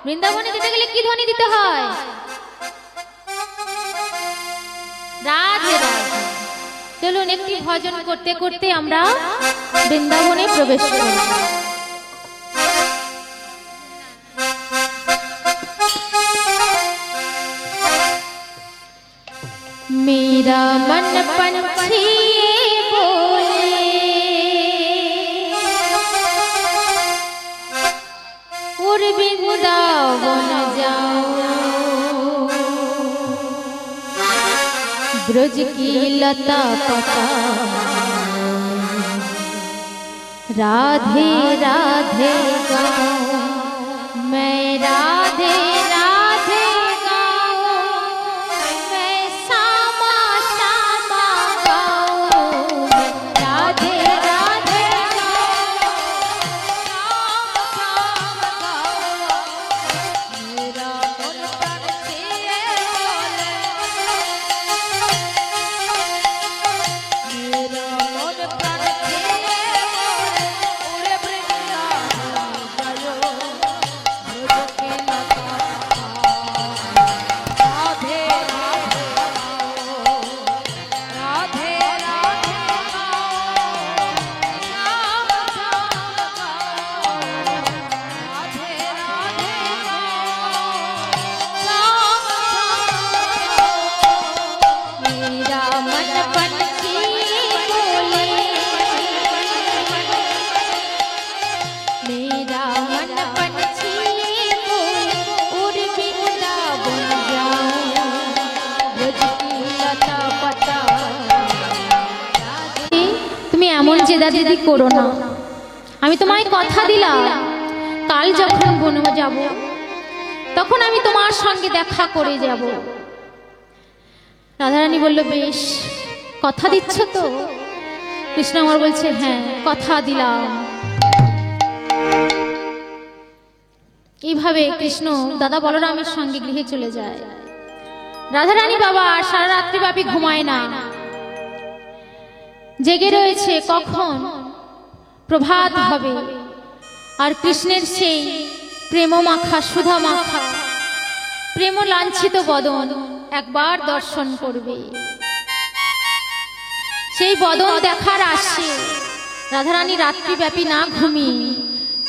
বৃন্দাবনে যেতে গেলে কি ধ্বনি দিতে হয়? রাধে রাধে। চলুন একটি ভজন করতে করতে আমরা বৃন্দাবনে প্রবেশ করি। मेरा मन पंछी बोले और वृंदावन जाओ, ब्रज की लता पता राधे राधे गाओ, मैं राधे राधे गाओ, मैं श्यामा श्यामा गाओ, राधे राधे गाओ, श्यामा श्यामा गाओ, मेरा मन पंछी बोले, मेरा मन पंछी बोले, उड़े वृंदावन गयो, ब्रज की लता राधे राधे गाओ, राधे राधे गाओ, श्यामा श्यामा गाओ, राधे राधे गाओ, मेरा मन पंछी बोले, मेरा मन पंछी बोले, उड़ वृंदावन जाऊं, ब्रज की लता पता। তুমি এমন জেদাজেদি করো না, আমি তোমায় কথা দিলাম কাল যখন বনে যাব তখন আমি তোমার সঙ্গে দেখা করে যাব। রাধারানী বলল, বেশ, কথা দিচ্ছ তো? কৃষ্ণ আমার বলছে, হ্যাঁ কথা দিলাম। এইভাবে কৃষ্ণ দাদা বলরামের সঙ্গে গৃহে চলে যায়। রাধারানী বাবা আর সারা রাত্রিব্যাপী ঘুমায় না, জেগে রয়েছে কখন প্রভাত হবে আর কৃষ্ণের সেই প্রেম মাখা সুধা মাখা প্রেম লাঞ্ছিত বদন একবার দর্শন করবে। সেই বদন দেখার আসে রাধারানী রাত্রিব্যাপী না ঘুমিয়ে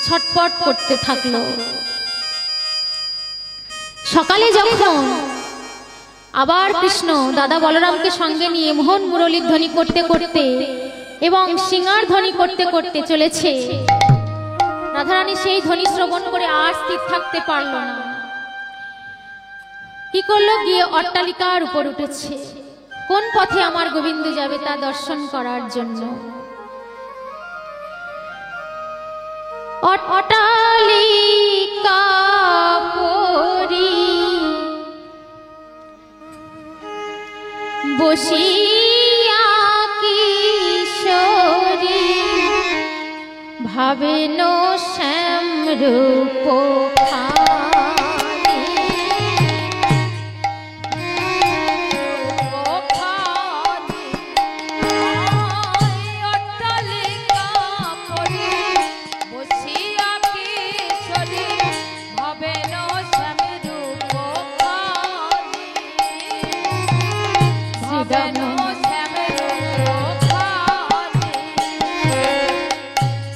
ছটপট করতে থাকলো। সকালে যখন আবার কৃষ্ণ দাদা বলরামকে সঙ্গে নিয়ে মোহন মুরলীর ধ্বনি করতে করতে এবং সিঙ্গার ধ্বনি করতে করতে চলেছে, রাধারানী সেই ধ্বনি শ্রবণ করে আর স্থির থাকতে পারল না। কি করলো? গিয়ে অট্টালিকার উপর উঠেছে। কোন পথে আমার গোবিন্দ যাবে তা দর্শন করার জন্য। অট্টালিকা পরি বসিয়া কিশোরী ভাবেন শ্যাম রূপ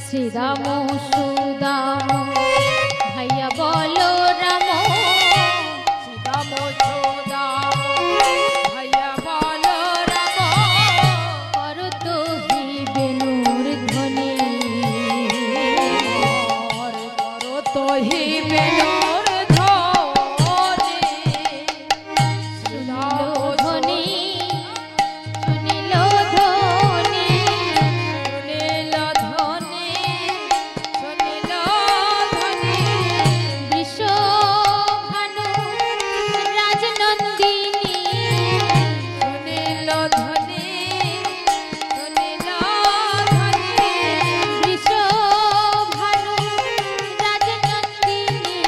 শ্রীরাম সুদাম ভাইয়া বলো রাম, শ্রীরাম সুদাম ভাইয়া বলো রাম, করত হি বেনুর ধ্বনি, করত হি বেনুর ধ্বনি, শুনিল ধ্বনি, শুনিল ধ্বনি, শুনিল ধ্বনি, শুনিল ধ্বনি, বৃষভানু রাজনন্দিনী, শুনিল ধ্বনি, শুনিল ধ্বনি, বৃষভানু রাজনন্দিনী,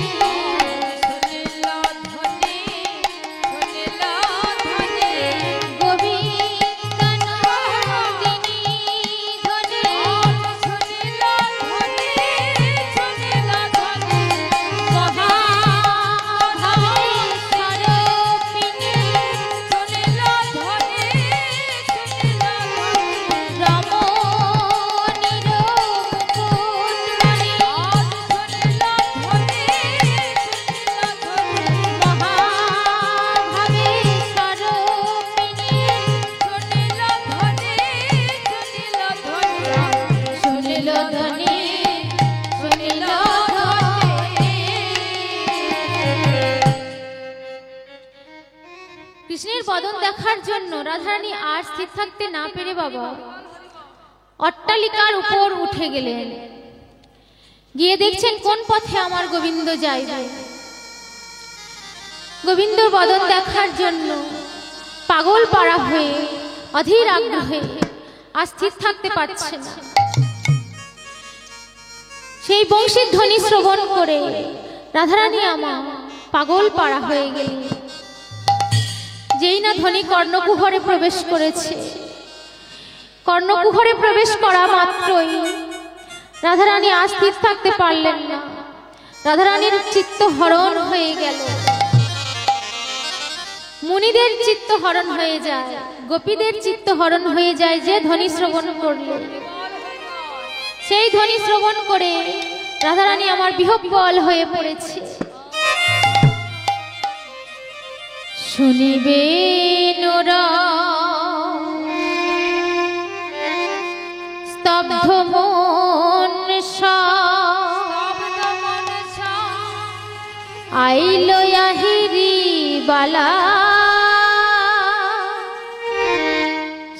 কৃষ্ণের বদন দেখার জন্য রাধারানী আর স্থির থাকতে না পেরে বাবা অট্টালিকার উপর উঠে গেলেন। গিয়ে দেখছেন কোন পথে আমার গোবিন্দ যাইবে। গোবিন্দর বদন দেখার জন্য পাগল পাড়া হয়ে অধীর আগ্রহে আর স্থির থাকতে পারছে না। সেই বংশীর ধ্বনি শ্রবণ করে রাধারানী আমার পাগল পাড়া হয়ে গেলেন। যেই না ধ্বনি কর্ণকুহরে প্রবেশ করেছে, কর্ণকুহরে প্রবেশ করা মাত্রই রাধারানী আর স্থির থাকতে পারলেন না। রাধারানীর চিত্ত হরণ হয়ে গেল। মুনিদের চিত্ত হরণ হয়ে যায়, গোপীদের চিত্ত হরণ হয়ে যায় যে ধ্বনি শ্রবণ করল। সেই ধ্বনি শ্রবণ করে রাধারানী আমার বিহ্বল হয়ে পড়েছে। শুনিবে নোরা স্তব্ধ মন আইলো আহিরি বালা,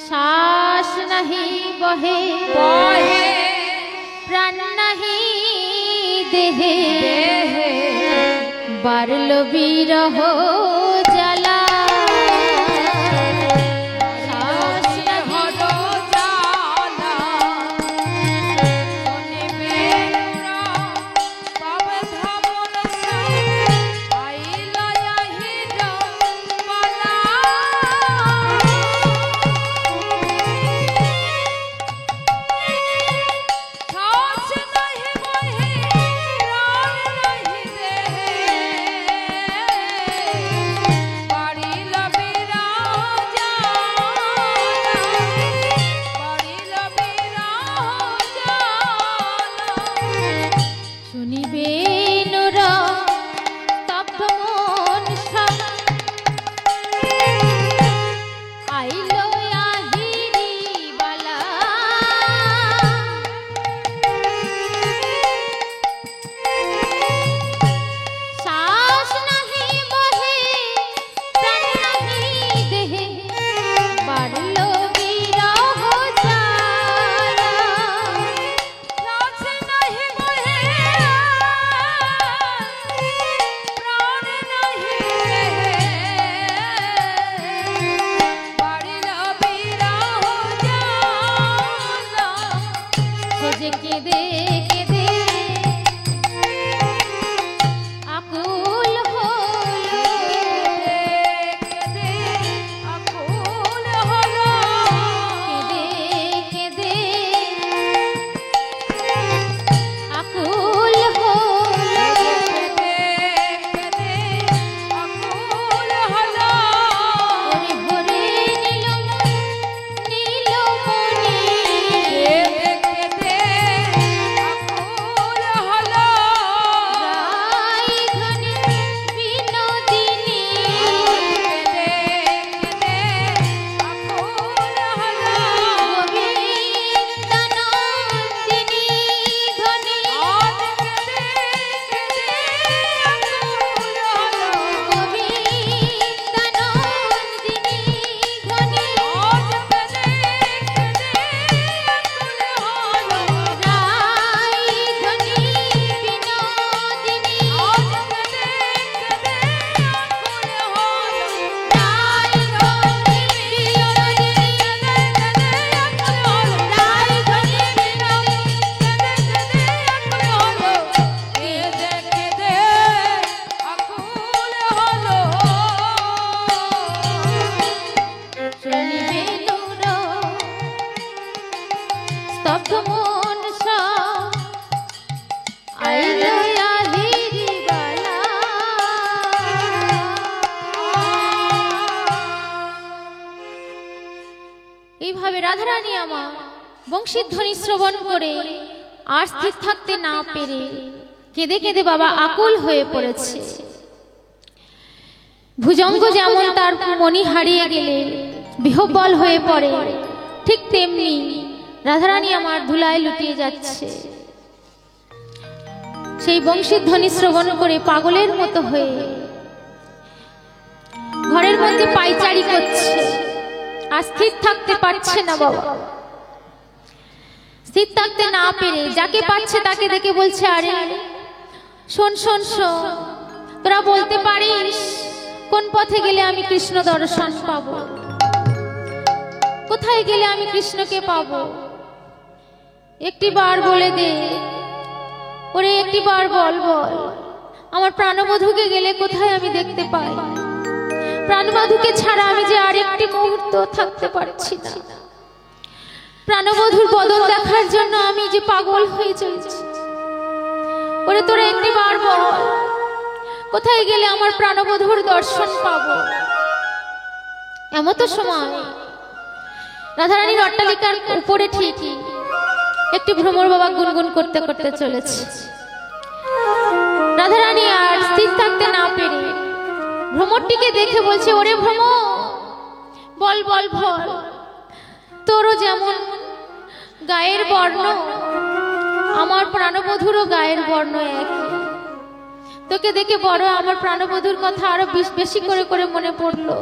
শ্বাস নাহি বহে বহে প্রাণ নাহি দেহে, বারল বিরহ জ্বালা। এইভাবে রাধারানী আমার বংশীর ধ্বনি শ্রবণ করে আর স্থির থাকতে না পেরে কেঁদে কেঁদে বাবা আকুল হয়ে পড়েছে। ভুজঙ্গ যেমন তার মনি হারিয়ে গেলে বিহ্বল হয়ে পড়ে, ঠিক তেমনি রাধারানী আমার ধুলায় লুটিয়ে যাচ্ছে। সেই বংশীর ধ্বনি শ্রবণ করে পাগলের মতো হয়ে ঘরের মধ্যে পাইচারি করছে, আর স্থির থাকতে পারছে না বাবা। স্থির থাকতে না পেরে যাকে পাচ্ছে তাকে দেখে বলছে, আরে শোন শোন শোন, তোরা বলতে পারিস কোন পথে গেলে আমি কৃষ্ণ দর্শন পাবো, কোথায় গেলে আমি কৃষ্ণকে পাবো? একটি বার বলে দে ওরে, একটি বার বল বল, আমার প্রাণবধূকে গেলে কোথায় আমি দেখতে পাই? প্রাণবধূকে ছাড়া আমি যে আর একটি মুহূর্ত থাকতে পারছি না। প্রাণবধূর বদন দেখার জন্য আমি যে পাগল হয়ে চলছি। ওরে তোরা একটি বার বল, কোথায় গেলে আমার প্রাণবধূর দর্শন পাবো? এমতো সময় রাধারানীর অট্টালিকার উপরে ঠিকই একটি ভ্রমর বাবা গুনগুন করতে করতে চলেছে। রাধারানী আর স্থির থাকতে না পেরে ভ্রমরটিকে দেখে বলছে, ওরে ভ্রমর, বল বল বল, তোরও যেমন গায়ের বর্ণ, আমার প্রাণবধূরও গায়ের বর্ণ একই। তোকে দেখে বড় আমার প্রাণবধূর কথা আরো বেশি করে করে মনে পড়লো।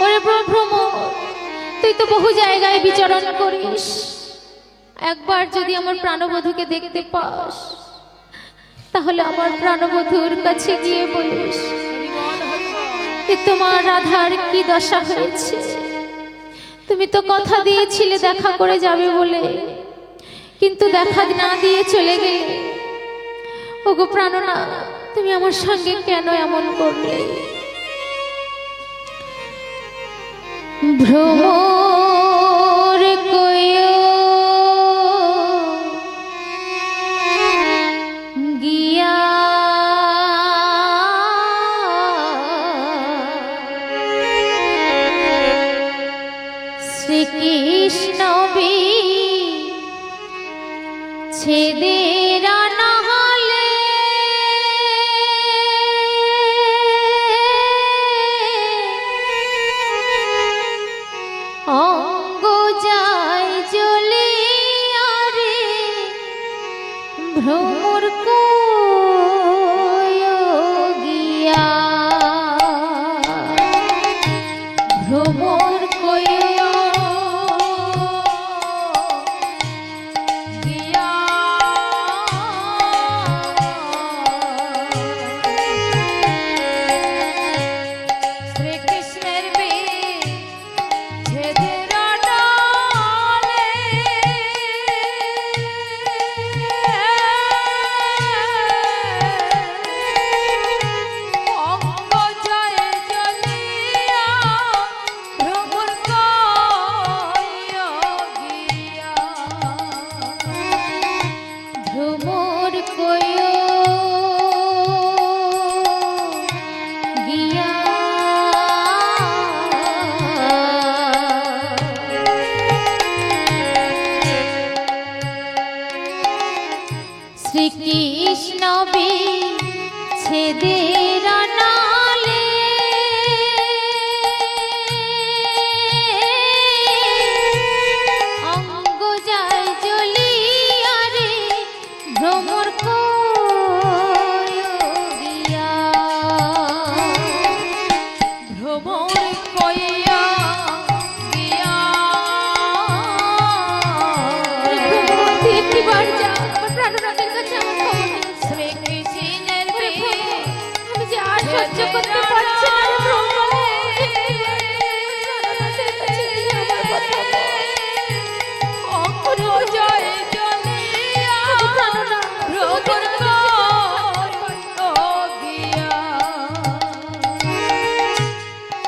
ওরে ভ্রমর, তুই তো বহু জায়গায় বিচরণ করিস, একবার যদি আমার প্রাণবধূকে দেখতে পাস তাহলে আমার প্রাণবধূর কাছে গিয়ে বলিস তোমার রাধার কি দশা হয়েছে। তুমি তো কথা দিয়েছিলে দেখা করে যাবে বলে, কিন্তু দেখা না দিয়ে চলে গেলে। ওগো প্রাণনা, তুমি আমার সঙ্গে কেন এমন করলে? ভ্রমর কইও গিয়া শ্রীকৃষ্ণ বিচ্ছেদের নাহলে অঙ্গ যায় জ্বলিয়া রে, ভ্রমর কইও গিয়া, ভ্রমর কইও গিয়া শ্রীকৃষ্ণের বিচ্ছেদের নালে অঙ্গ যায় জ্বলিয়া, ভ্রমর কইও গিয়া, ভ্রমর কইও গিয়া। শ্রীকৃষ্ণ বিচ্ছেদের নালে অঙ্গ যায় জ্বলিয়া রে, ভ্রমর কইও গিয়া, ভ্রমর কইয়া গিয়া। তুই একটিবার যা আমার প্রাণনাথের কাছে, আমার খবর নিয়ে যা। শ্রীকৃষ্ণের আমি যে আর সহ্য করতে পারছি না রে ভ্রমর, প্রাণনাথের কাছে গিয়ে আমার কথা বল। অঙ্গ যায় জ্বলিয়া, প্রাণনাথ ভ্রমর কইও গিয়া,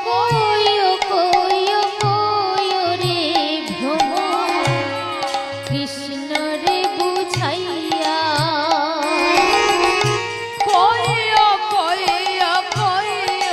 কইও কইও কইও রে ভ্রমর, কৃষ্ণ রে বুঝাইয়া। কইও কইও কইও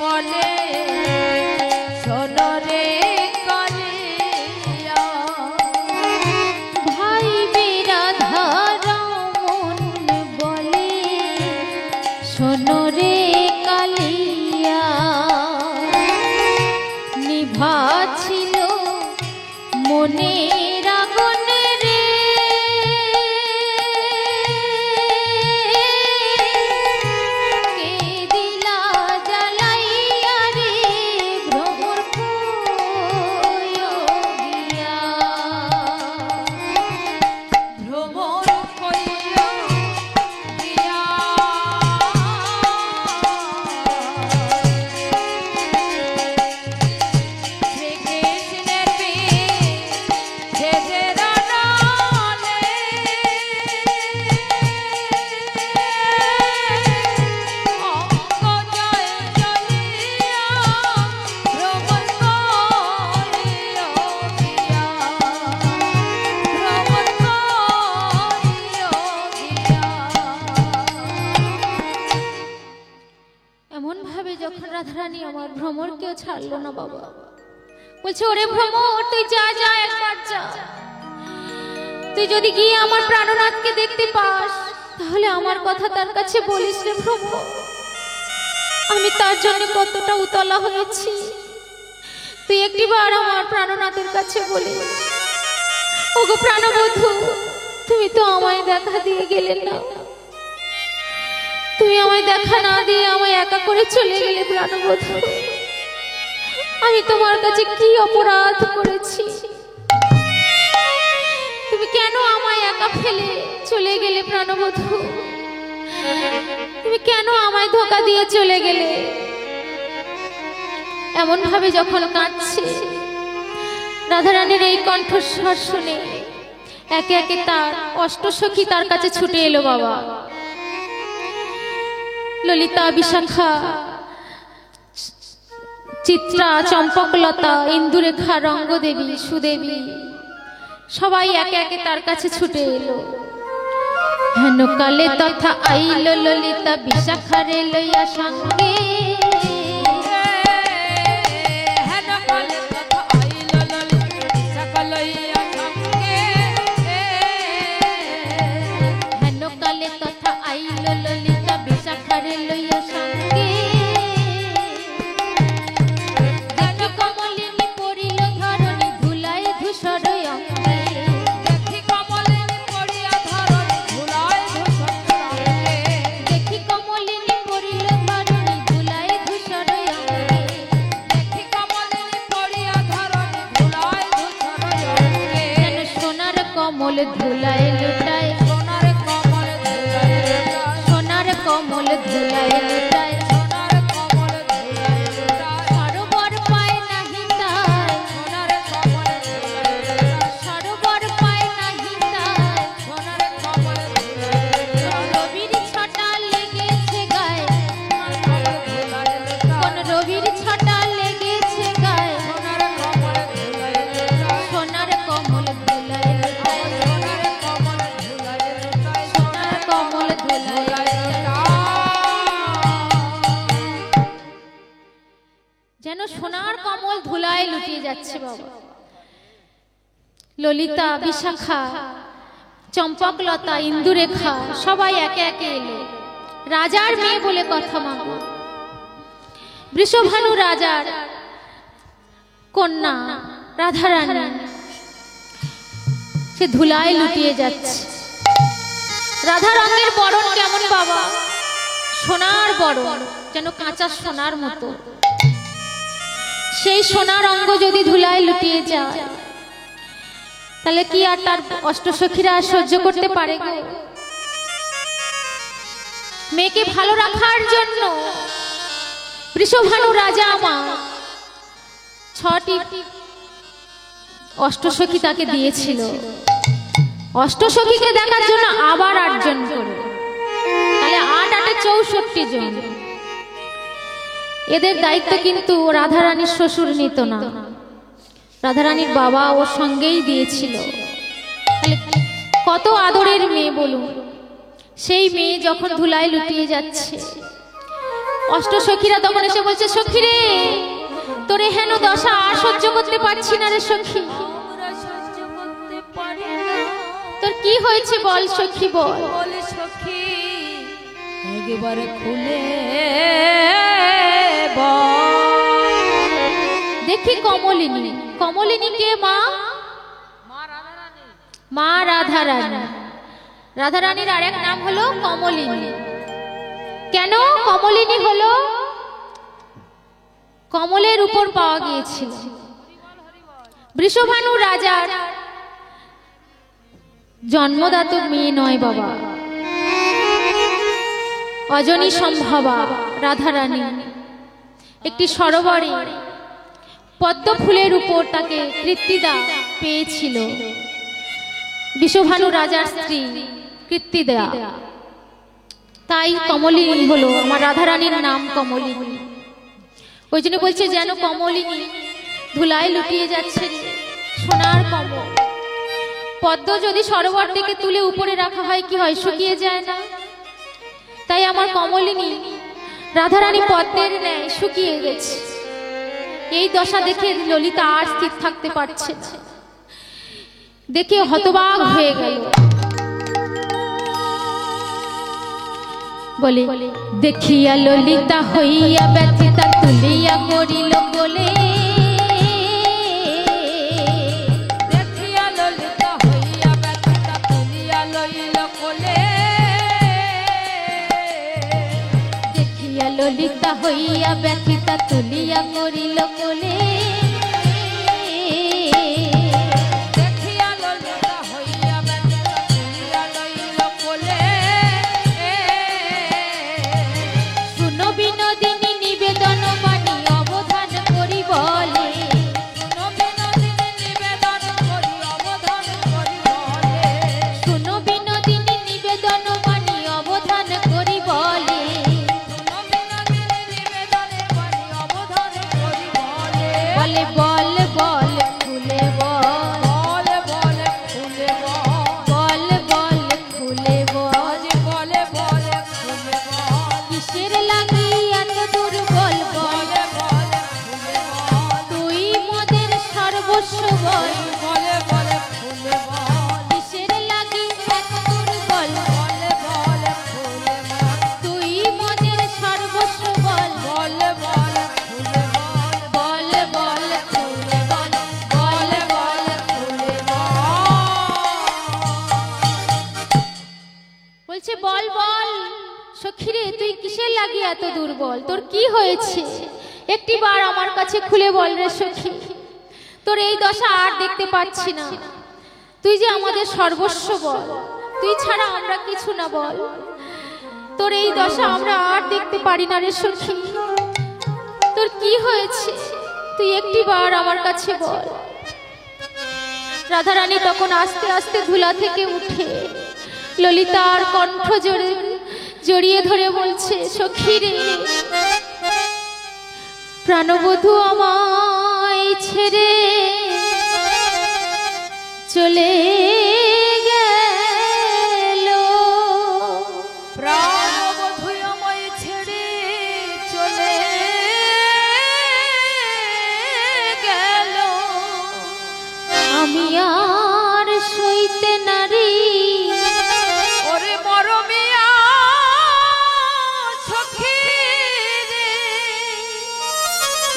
বলে শোনো রে কালিয়া ভাই বিরাধা রমন বলে শোনো রে কালিয়া নিভা ছিল মনের আগুন রে কে দিলা জ্বালাইয়া রে ভ্রমর কইয়া ভ্রমর কইয়া দিয়া শ্রীকৃষ্ণের ছেড়ে রানালে অঙ্গ জয় জ্বলিয়া ভ্রমর কইয়া দিয়া ভ্রমর কইয়া দিয়া এমন ভাবে যখন রাধারানী আমার ভ্রমরকেও ছাড়লো না বাবা, বলছে ওরে ভ্রমর তুই যা যা একবার যা, তুই যদি গিয়ে আমার প্রাণনাথকে দেখতে পাস তাহলে আমার কথা তার কাছে বলিস রে ভ্রমর, আমি তার জন্য কতটা উতলা হয়েছি, তুই একটিবার আমার প্রাণনাথের কাছে বলিস। ওগো প্রাণবধূ, তুমি তো আমায় দেখা দিয়ে গেলে না, তুমি আমায় দেখা না দিয়ে আমায় একা করে চলে গেলে প্রাণবধূ, আমি তোমার কাছে কি অপরাধ করেছি, তুমি কেন আমায় একা ফেলে চলে গেলে প্রাণবধূ, তুমি কেন আমায় ধোঁকা দিয়ে চলে গেলে। এমন ভাবে যখন কাঁদছে, রাধারানীর এই কণ্ঠস্বর শুনে একে একে তার অষ্টসখী তার কাছে ছুটে এলো বাবা। ললিতা, বিশাখা, চিত্রা, চম্পকলতা, ইন্দুরেখা, রঙ্গদেবী, সুদেবী সবাই একে একে তার কাছে ছুটে এলো। হেন কালে তথা আইল ললিতা বিশাখারে লইয়া সঙ্গে, হেন কালে তথা আইল ললিতা বিশাখা লইয়া সঙ্গে, হেন কালে তথা আইল ললিতা বিশাখারে লইয়া সঙ্গে। দেখি কমলিনী পড়িল ধরণী ধুলায় ধূসর অঙ্গে, দেখি কমলিনী পড়িয়া ধরণী ধুলায় ধূসর অঙ্গে, দেখি কমলিনী পড়িল ধরণী ধুলায় ধূসর অঙ্গে। দেখি কমলিনী পড়িয়া ধরণী ধুলায় ধূসর অঙ্গে, যেন সোনার কমল ধুলায় লুটায়, সোনার কমল ধুলায় লুটায়, সোনার কমল ধুলায় লুটায়। সোনার কমল ধুলায় লুটায়, সরোবর পায় নাহি তাই, সোনার কমল ধুলায় লুটায়, সরোবর পায় নাহি তাই। সোনার কমল ধুলায় লুটায়, রবির ছটা লেগেছে গায়ে, সোনার ধুলায় লুটায়, কোন রবির ছটা লেগেছে গায়ে। সোনার কমল ধুলায় লুটায়, সোনার কমল ধুলায় লুটায়, সোনার কমল ধুলায় লুটায়, সোনার কমল ধুলায় লুটায়। যেন সোনার কমল ধুলায় লুটিয়ে যাচ্ছে বাবা। ললিতা, বিশাখা, চম্পকলতা, ইন্দুরেখা সবাই একে একে এলো। রাজার মেয়ে বলে কথা মাগো, বৃষভানু রাজার কন্যা রাধারানী সে ধুলায় লুটিয়ে যাচ্ছে। রাধা রঙের বরণ কেমন বাবা, সোনার বরণ, যেন কাঁচা সোনার মতো। সেই সোনার অঙ্গ যদি ধুলায় লুটিয়ে যায় তাহলে কি আর তার অষ্টসখীরা সহ্য করতে পারে গো? মেয়েকে ভালো রাখার জন্য বৃষভানু রাজা আমার 6টি অষ্টসখী তাকে দিয়েছিল। অষ্টসখীকে দেখার জন্য আবার 8 জন করে, তাহলে 8 8 64 জন। এদের দায়িত্ব কিন্তু রাধারানীর শ্বশুর নিত না, রাধারানীর বাবা ওর সঙ্গেই দিয়েছিল। তাহলে কত আদরের মেয়ে বলুন। সেই মেয়ে যখন ধুলায় লুটিয়ে যাচ্ছে অষ্ট সখীরা তখন এসে বলছে, সখী রে, তোরে হেন দশা আর সহ্য করতে পারছি না রে সখী। আমরা সহ্য করতে পারি না। তোর কি হয়েছে বল সখী, বল। বলে সখী একেবারে খুলে বল। দেখি কমলিনী, কমলিনী কে মা? মা রাধারানী। রাধারানীর আরেক নাম হলো কমলিনী। কেন কমলিনী হলো? কমলের উপর পাওয়া গিয়েছিল। বৃষভানু রাজার জন্মদাত মেয়ে নয় বাবা, অজনী সম্ভবা রাধারানী একটি সরোবরে পদ্ম ফুলের উপর তাকে কৃত্তিদা পেয়েছিল। বৃষভানু রাজার স্ত্রী কৃত্তিদা, তাই কমলিনী হলো, আমার রাধারানীর নাম কমলিনী। ওই জন্য বলছে যেন কমলিনী ধুলায় লুটিয়ে যাচ্ছে সোনার কমল। পদ্ম যদি সরোবর থেকে তুলে উপরে রাখা হয় কি হয়? শুকিয়ে যায় না? তাই আমার কমলিনী রাধারানী পদ্মের ন্যায় শুকিয়ে গেছে। এই দশা দেখে ললিতা আর স্থির থাকতে পারছে না, দেখে হতবাক হয়ে গেল। বলে, দেখিয়া ললিতা হইয়া ব্যথিতা তুলিয়া করিল বলে। দেখিয়া ললিতা হইয়া ব্যথিতা তুলিয়া লইল কোলে। দেখিয়া ললিতা হইয়া ব্যথিতা তুলিয়া করিল কোলে। দেখিয়া ললিতা হইয়া ব্যথিতা তুলিয়া লইল কোলে। শুনো বিনোদিনী নিবেদন বাণী অবধান করি বলে। শুনো বিনোদিনী নিবেদন করি অবধান করি বলে। শুনো বিনোদিনী নিবেদন বাণী অবধান করি বলে। শুনো বিনোদিনী নিবেদন করি অবধান করি বলে। বলে বল বল খুলে বল। বলে বলে খুলে বল। বল বল খুলে বল। বলে বলে খুলে বল। কিসের লাগি এত দুর্বল বল। বলে বলে খুলে বল। তুই মোদের সর্বস্ব বল। বলে বলে খুলে বল। কিসের লাগি এত দুর্বল। বলে বলে খুলে বল। তুই মোদের সর্বস্ব বল। বলে বলে খুলে বল। বল বল খুলে বল। বল বল খুলে বল। বলছে বল বল সখীরে, তুই কিসের লাগি এত দুর্বল? তোর কি হয়েছে? একটি বার আমার কাছে খুলে বল রে সখী। তোর এই দশা আর দেখতে পাচ্ছি না। তুই যে আমাদের সর্বস্ব বল, তুই ছাড়া আমরা কিছু না বল। তোর এই দশা আমরা আর দেখতে পারি না রে সখী। তোর কি হয়েছে? তুই একটি বার আমার কাছে বল। রাধারানী তখন আস্তে আস্তে ধুলা থেকে উঠে ললিতার কণ্ঠ জড়িয়ে ধরে বলছে, সখী রে, প্রাণবধূ আমায় ছেড়ে চলে গেল। প্রাণবধূ আমায় ছেড়ে চলে গেল। আমি আর সইতে নারী। ওরে মরমিয়া সখী রে।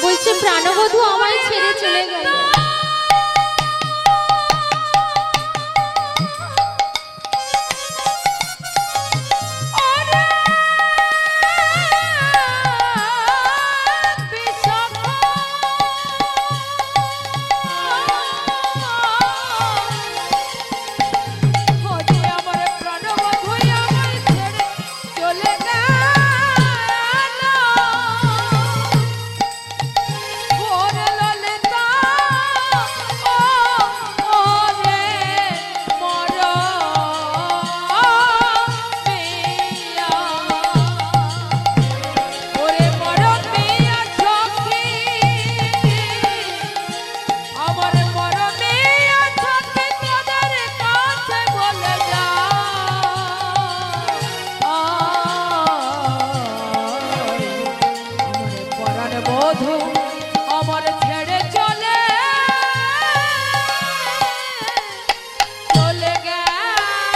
বলছে প্রাণবধূ আমায় ছেড়ে চলে গেল। চলে গেল। বধূ আমার ছেড়ে চলে চলে গেল।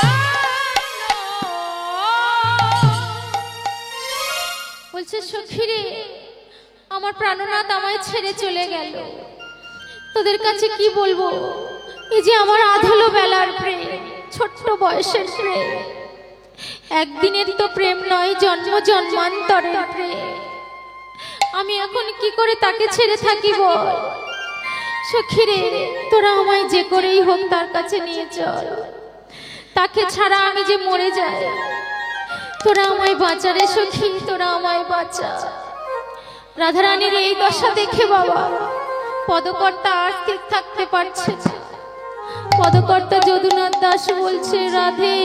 বলছে সখী রে, আমার প্রাণনাথ আমায় ছেড়ে চলে গেল। তোদের কাছে কি বলবো, এই যে আমার আধলো বেলার প্রেম, ছোট্ট বয়সের প্রেম, একদিনের তো প্রেম নয়, জন্ম জন্মান্তরের প্রেম। আমি এখন কি করে তাকে ছেড়ে থাকি বল? সখী রে, তোরা আমায় যে করেই হোক তার কাছে নিয়ে চল, তাকে ছাড়া আমি যে মরে যাই। তোরা আমায় বাঁচা রে সখী, তোরা আমায় বাঁচা। রাধারানীর এই দশা দেখে বাবা পদকর্তা আর স্থির থাকতে পারছে না। পদকর্তা যদুনাথ দাস বলছে, রাধে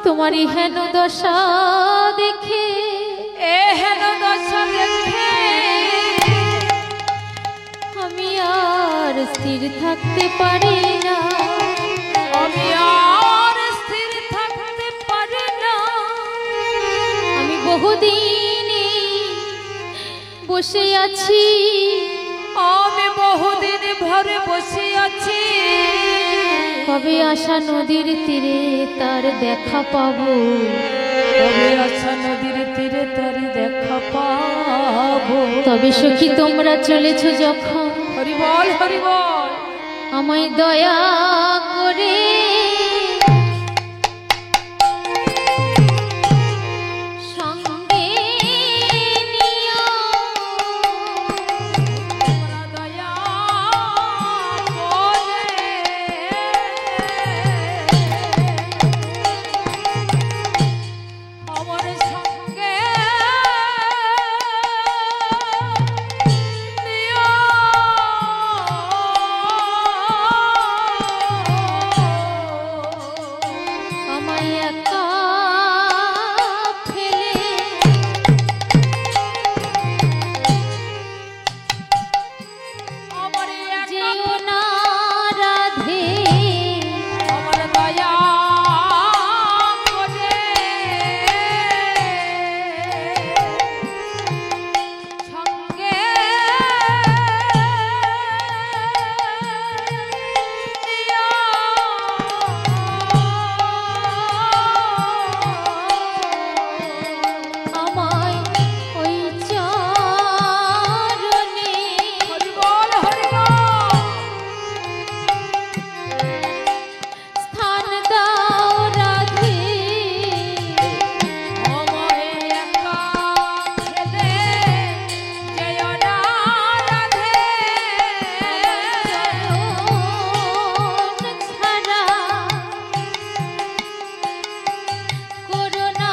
তোমারই হেন দশা দেখে, এ হেন দশা দেখে আমি আর স্থির থাকতে পারি না। আমি আর স্থির থাকতে পারি না। আমি বহুদিন বসে আছি, আমি বহুদিন ভরে বসে আছি। কবে আশা নদীর তীরে তার দেখা পাবো, কবে আশা নদীর তীরে তার দেখা পাবো। তবে সখী তোমরা চলেছ যখন, হরি বল হরি বল, আমায় দয়া করে সঙ্গে নিও। তোমরা দয়া করে আমার সঙ্গে নিও। আমায় একা ফেলে আমার যেও না রাধে, আমার দয়া করে সঙ্গে নিও। আমায় ওই চরণে হরি বল হরি বল, স্থান দাও রাধে। আমায় একা ফেলে যেও না রাধে। চরণ ছাড়া করুণা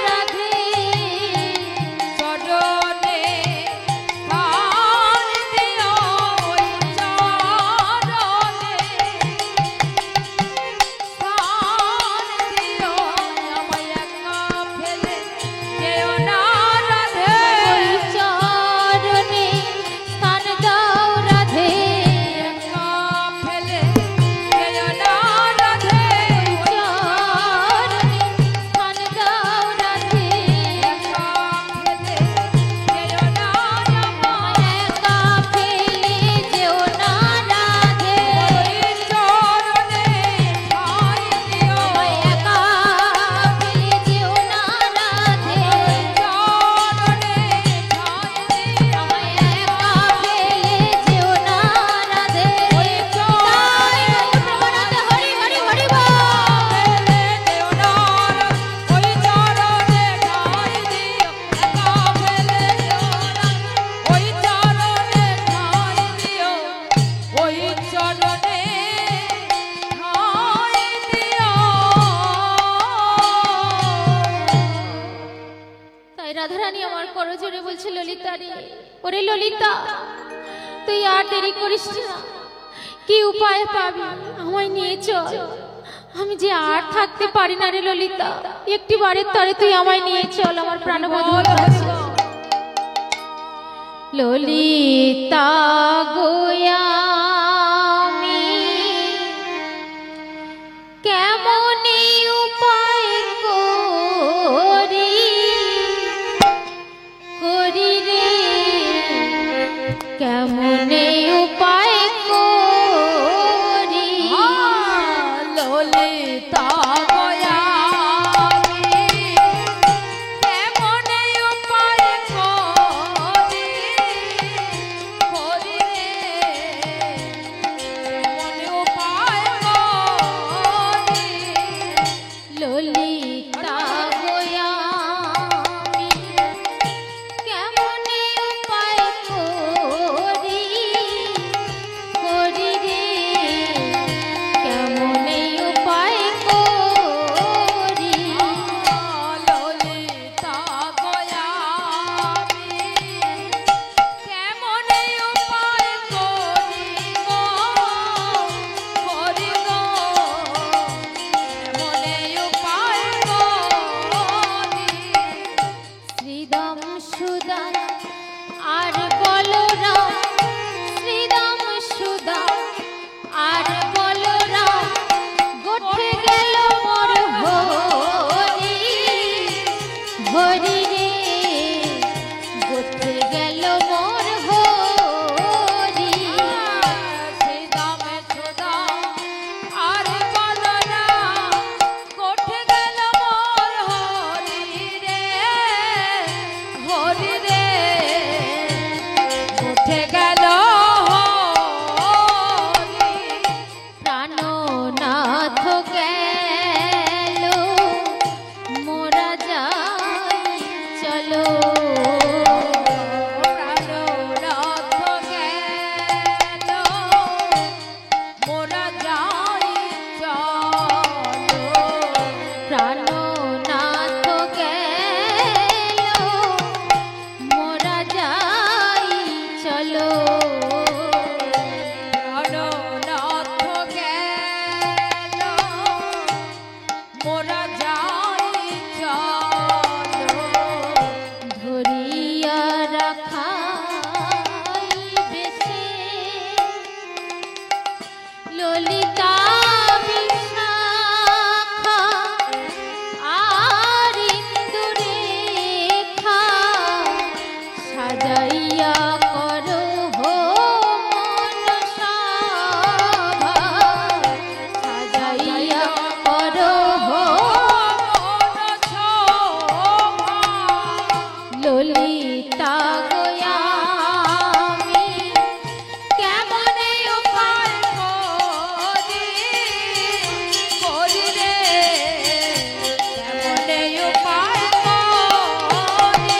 রাধে। চরণে স্থান দিও, ওই চরণে স্থান দিও। আমায় একা ফেলে যেও না রাধে। ওই চরণে স্থান দাও রাধে। একা ফেলে যেও না রাধে। চরণে স্থান দাও রাধে। একা ফেলে যেও না আমায় একা ফেলে যেও না রাধে। ওই চরণে ঠাঁই দিও। আমায় একা ফেলে যেও না রাধে। চরণে ঠাঁই দিও। আমায় একা ফেলে যেও না রাধে। ওই চরণে প্রমাণাতে হরি হরি হরি বল। ফেলে যেও না রাধে। ওই চরণে ঠাঁই দিও। একা ফেলে যেও না। ওই চরণে ঠাঁই দিও। ওই চরণে ঠাঁই দিও। তাই রাধারানী আমার করজোরে বলছে, ললিতা রে, ওরে ললিতা, তুই আর দেরি করিস না। কি উপায় পাবি, আমায় নিয়ে চল। আমি যে আর থাকতে পারি না রে ললিতা, একটি বারের তরে তুই আমায় নিয়ে চল আমার প্রাণবন্ধুর কাছে। ললিতা গোয়া আমি কেমনি উপায় করি কেমনে উপায় করি ললিতা গয়ামি কেমনে উপায় করি করি রে কেমনে উপায় করি ললিতা গোয়ামি কেমনে উপায় করি করি রে কেমনে উপায় করি ললিতা গয়ামি কেমনে উপায় করি গো করি গো কেমনে উপায় করি শ্রীদাম সুদাম আর বলরাম শ্রীদাম সুদাম আর বলরাম গঠে গেল মোর হরি হরি রে গঠে গেল মোর হরি শ্রীদামে সুদাম আর বলরাম কোঠে গেল মোর হরি রে কোঠে গেল হরি প্রাণনাথ গেল মোরা যাই চলো প্রাণনাথ গেল মোরা যাই চলো প্রাণনাথ গেল মোরা যাই চলো প্রাণনাথ গেল মোরা যাই চলো ধরিয়া রাখাই বেশে ললিতা বিশাখা আর ইন্দুরেখা সাজাইয়া করো হো মনসভা সাজাইয়া করো হো ললিতা গোয়ামি কেমনে উপায় করি করি রে কেমনে উপায় করি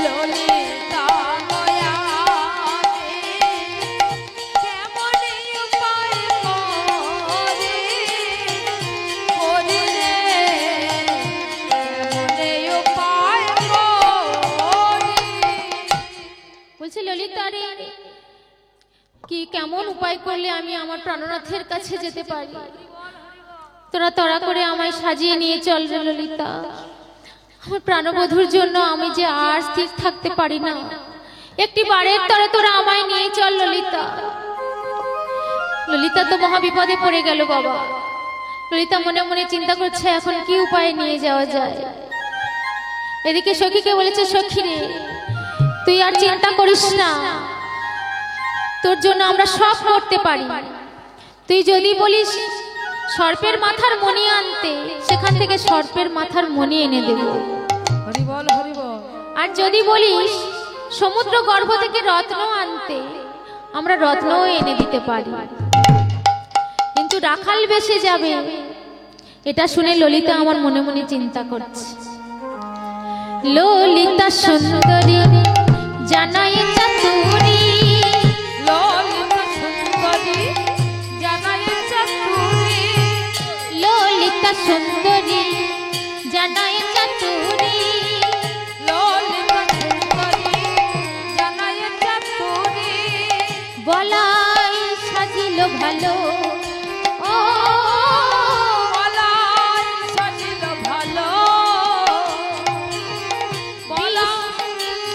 ললিতা গয়ামি কেমনে উপায় করি করি রে কেমনে উপায় করি বলছে ললিতা রে কি কেমন উপায় করলে আমি আমার প্রাণনাথের কাছে যেতে পারি তোরা তড়া করে আমায় সাজিয়ে নিয়ে চল রে ললিতা আমার প্রাণবধূর জন্য আমি যে আর স্থির থাকতে পারি না একটি বারের তরে তোরা আমায় নিয়ে চল ললিতা ললিতা তো মহা বিপদে পড়ে গেল বাবা ললিতা মনে মনে চিন্তা করছে এখন কি উপায়ে নিয়ে যাওয়া যায় এদিকে সখীকে বলেছে সখী রে তুই আর চিন্তা করিস না তোর জন্য আমরা সব করতে পারি তুই যদি বলিস সর্পের মাথার মণি আনতে সেখান থেকে সর্পের মাথার মণি এনে দেব হরি বল হরি বল আর যদি বলিস সমুদ্র গর্ভ থেকে রত্ন আনতে আমরা রত্নও এনে দিতে পারি কিন্তু রাখাল বেশে যাবে এটা শুনে ললিতা আমার মনে মনে চিন্তা করছে ললিতা সুন্দরী জানাই চাতুরী ললিতা সুন্দরী জানাই চাতুরী ললিতা সুন্দরী জানাই চাতুরী ললিতা সুন্দরী জানাই চাতুরী বলাই সাজিল ভালো ও বলাই সাজিল ভালো বলাই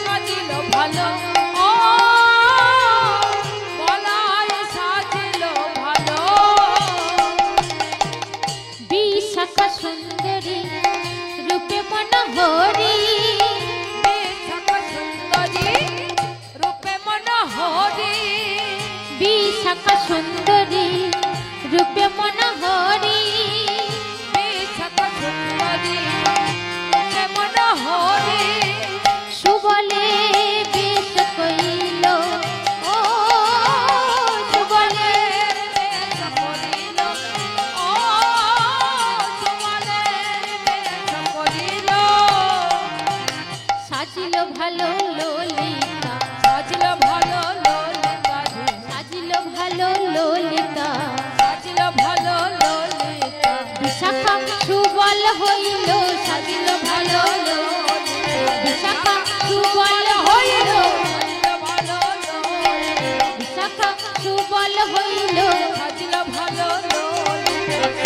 সাজিল ভালো ও বলাই সাজিল ভালো বিশাখা সুন্দরী রূপে মনোহরি বিশাখা সুন্দরী রূপে মনোহরি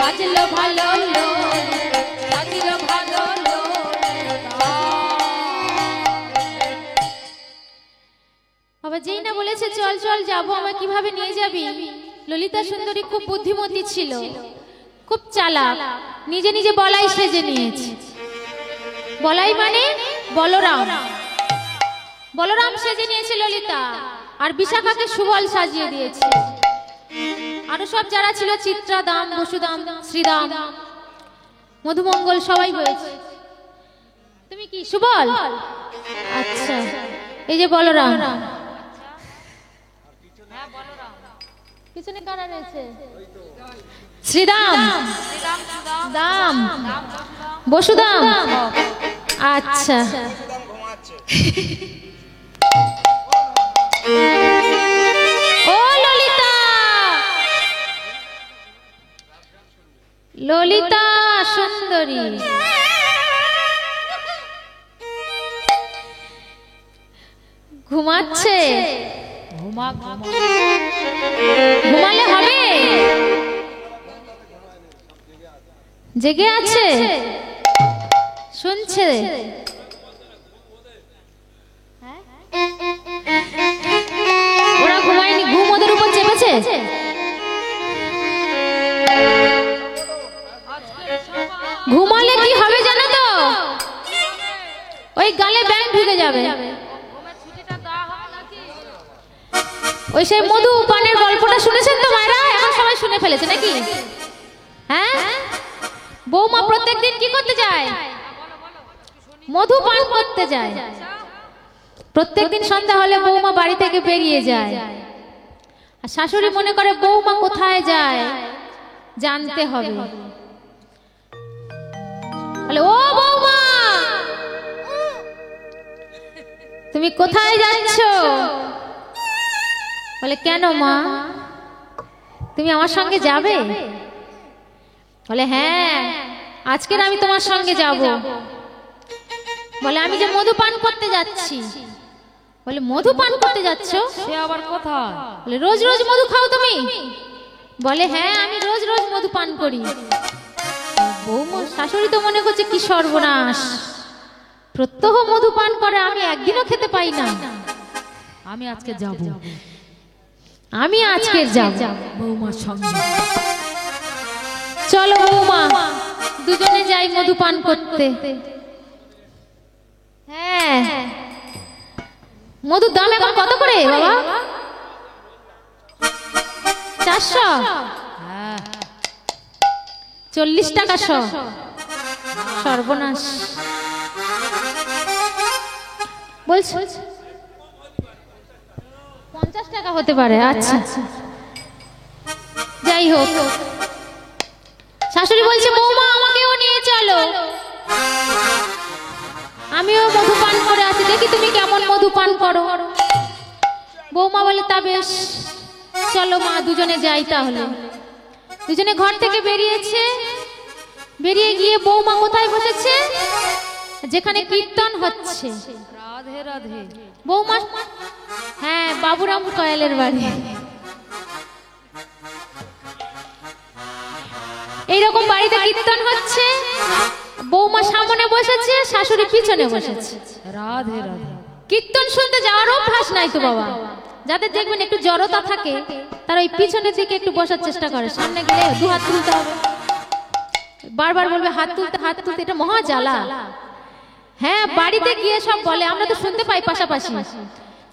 সাজলো ভালো ললিতা সাজলো ভালো ললিতা বাবা যেই না বলেছে চল চল যাবো, আমায় কিভাবে নিয়ে যাবি? ললিতা সুন্দরী খুব বুদ্ধিমতী ছিল, খুব চালাক, নিজে নিজে বলাই সেজে নিয়েছে। বলাই মানে বলরাম, বলরাম সেজে নিয়েছে ললিতা, আর বিশাখাকে সুবল সাজিয়ে দিয়েছে। আরো সব যারা ছিল, চিত্রাদাম, বসুদাম, শ্রীদাম, মধুমঙ্গল সবাই হয়েছে। তুমি কি সুবল? আচ্ছা, এই যে বলরাম। পিছনে কারা রয়েছে? শ্রীদাম, দাম, বসুদাম। আচ্ছা, ও ললিতা, ললিতা সুন্দরী, ঘুমাচ্ছে? ঘুমালে হবে? জেগে আছে, শুনছে। ওরা ঘুমায়নি, ঘুম ওদের উপর চেপেছে। ঘুমালে কি হবে জানো তো? ওই গালে ব্যাং ঢুকে যাবে। ওই সেই মধু পানের গল্পটা শুনেছেন তো মায়েরা? এখন সবাই শুনে ফেলেছে নাকি? হ্যাঁ, বৌমা প্রত্যেকদিন কি করতে যায়? মধু পান করতে যায়। প্রত্যেকদিন সন্ধ্যা হলে বৌমা বাড়ি থেকে বেরিয়ে যায়, আর শাশুড়ি মনে করে বৌমা কোথায় যায় জানতে হবে। বলে, ও বৌমা, তুমি কোথায় যাচ্ছ? বলে, কেন মা, তুমি আমার সঙ্গে যাবে? বলে, হ্যাঁ, আজকের আমি তোমার সঙ্গে যাব। বলে, আমি যে মধু পান করতে যাচ্ছি। বলে, মধু পান করতে যাচ্ছ? সে আবার কোথায়? বলে, রোজ রোজ মধু খাও তুমি? বলে, হ্যাঁ, আমি রোজ রোজ মধু পান করি। বৌমা শাশুড়ি তো মনে করছে কি সর্বনাশ, প্রত্যহ মধু পান করে, আমি একদিনও খেতে পাই না। আমি আজকে যাব, আমি আজকে যাব বৌমার সঙ্গে। চলো বৌমা, দুজনে যাই মধু পান করতে। হ্যাঁ, মধুর দাম এখন কত করে বাবা? 400? 40 টাকা শ। সর্বনাশ বলছে। 50 টাকা হতে পারে। আচ্ছা, যাই হোক, শাশুড়ি বলছে, বৌমা আমাকেও নিয়ে চলো, আমিও মধু পান করে আসি, দেখি তুমি কেমন মধু পান করো। বৌমা বলে, তা বেশ, চলো মা, দুজনে যাই তাহলে। দুজনে ঘর থেকে বেরিয়েছে। বেরিয়ে গিয়ে বৌমা কোথায় বসেছে? যেখানে কীর্তন হচ্ছে। রাধে রাধে। বৌমা, হ্যাঁ, বাবুরাম কয়ালের বাড়ি। এইরকম বাড়িতে কীর্তন হচ্ছে, বৌমা সামনে বসেছে, শাশুড়ি পিছনে বসেছে। রাধে রাধে। কীর্তন শুনতে যাওয়ার অভ্যাস নাই তো বাবা। যাদের দেখবেন একটু জড়তা থাকে, তারা ওই পিছনের দিকে একটু বসার চেষ্টা করে। সামনে গেলে 2 হাত তুলতে হবে, বারবার বলবে হাত তুলতে, হাত তুলতে, এটা মহা জ্বালা। হ্যাঁ, বাড়িতে গিয়ে সব বলে, আমরা তো শুনতে পাই পাশাপাশি,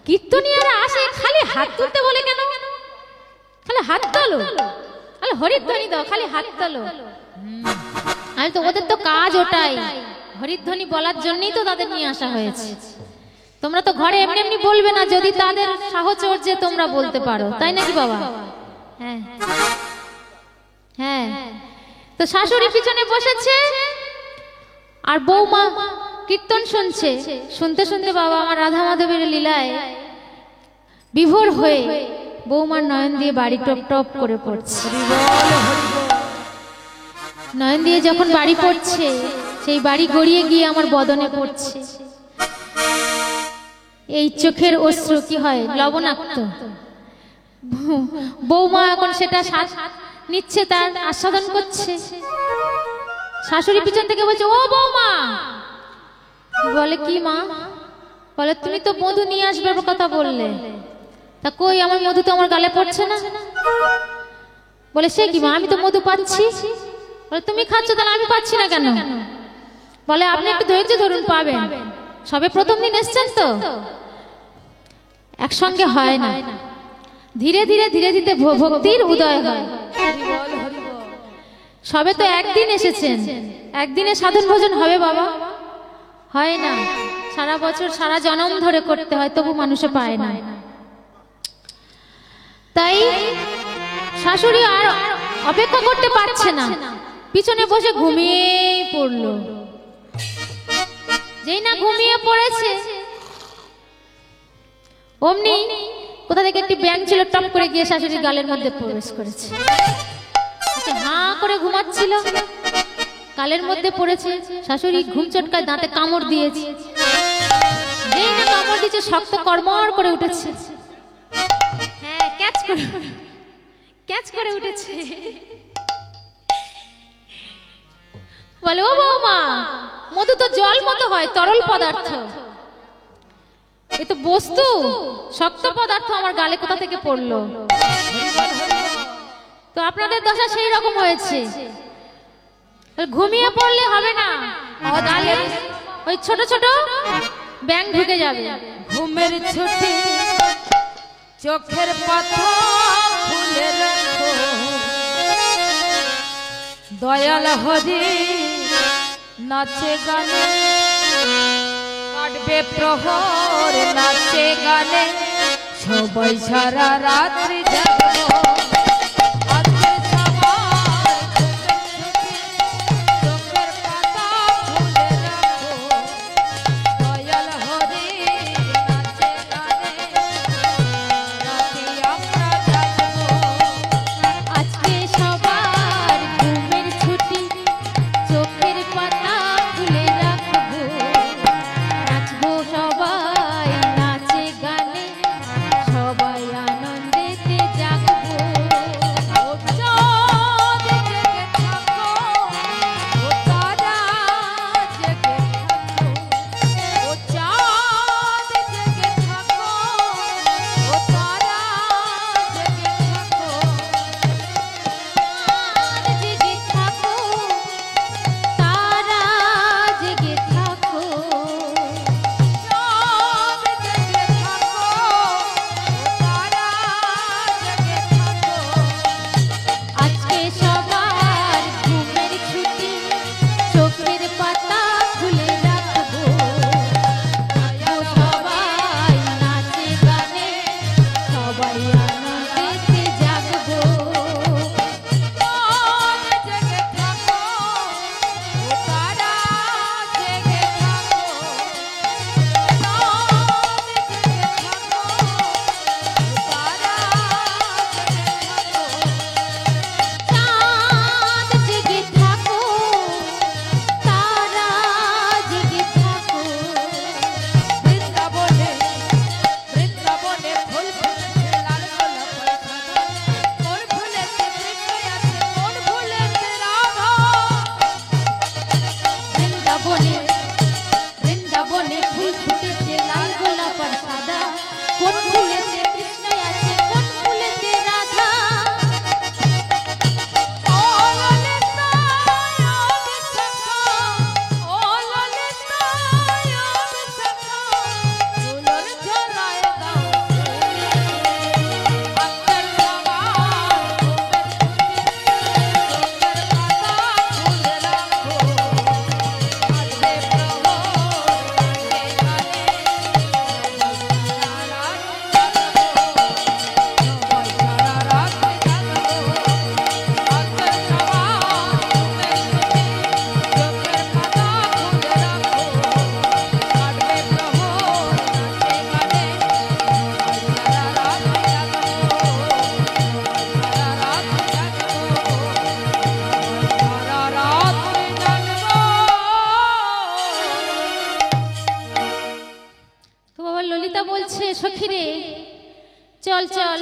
কীর্তনীয়রা আসে খালি হাত তুলতে বলে কেন? খালি হাত তোলো, খালি হরিধ্বনি দাও, খালি হাত তোলো। আমি তো, ওদের তো কাজ ওটাই, হরিধ্বনি বলার জন্যই তো তাদের নিয়ে আসা হয়েছে। তোমরা তো ঘরে এমনি এমনি বলবে না, যদি তাদের সাহচর্যে তোমরা বলতে পারো, তাই নাকি বাবা? হ্যাঁ হ্যাঁ। তো শাশুড়ি পিছনে বসেছে, আর বৌমা কীর্তন শুনছে। শুনতে শুনতে বাবা আমার রাধা মাধবের লীলায় বিভোর হয়ে বৌমার নয়ন দিয়ে বাড়ি টপ টপ করে পড়ছে। নয়ন দিয়ে যখন বাড়ি পড়ছে, সেই বাড়ি গড়িয়ে গিয়ে আমার বদনে পড়ছে। এই চোখের অশ্রু কি হয়? লবণাক্ত। বৌমা এখন সেটা নিচ্ছে, তার আস্বাদন করছে। শাশুড়ি পিছন থেকে বলছে, ও বৌমা। বলে, কি মা? বলে, তুমি তো মধু নিয়ে আসবে কথা বললে, তা কই আমার মধু তো আমার গালে পড়ছে না। বলে, সে কি মা, আমি তো মধু পাচ্ছি। বলে, তুমি খাচ্ছ, তাহলে আমি পাচ্ছি না কেন? বলে, আপনি একটু ধৈর্য ধরুন, পাবেন, সবে প্রথম দিন এসছেন তো, একসঙ্গে হয় না, ধীরে ধীরে ধীরে ধীরে ভক্তির উদয় হয়। সবে তো একদিন এসেছেন, একদিনে সাধন ভোজন হবে বাবা? হয় না, সারা বছর সারা জনম ধরে করতে হয়, তবু মানুষে পায় না। তাই শাশুড়ি আর অপেক্ষা করতে পারছে না, পিছনে বসে ঘুমিয়ে পড়লো। যেই না ঘুমিয়ে পড়েছে, অমনি কোথা থেকে একটি ব্যাঙ ছিল, টপ করে গিয়ে শাশুড়ির গালের মধ্যে প্রবেশ করেছে। হাঁ করে ঘুমাচ্ছিল, গালের মধ্যে পড়েছে। শাশুড়ি ঘুম চটকায় দাঁতে কামড় দিয়েছে। যেই না কামড় দিয়েছে, শক্ত কর্মর করে উঠেছে। হ্যাঁ, ক্যাচ করে উঠেছে। বলে, ও বৌমা, মধু তো জল মতো হয়, তরল পদার্থ, এ তো বস্তু, শক্ত পদার্থ আমার গালে কোথা থেকে পড়লো? তো আপনাদের দশা সেই রকম হয়েছে। ঘুমিয়ে পড়লে হবে না, গালে ওই ছোট ছোট ব্যাঙ ঢুকে যাবে। ঘুমের ছুটি চোখের পাতা খুলে রাখো, দয়াল হরি নাচে গানে কাটবে প্রহর, নাচে গানে সবাই সারা রাত্রি জাগবো। সখী রে, চল চল,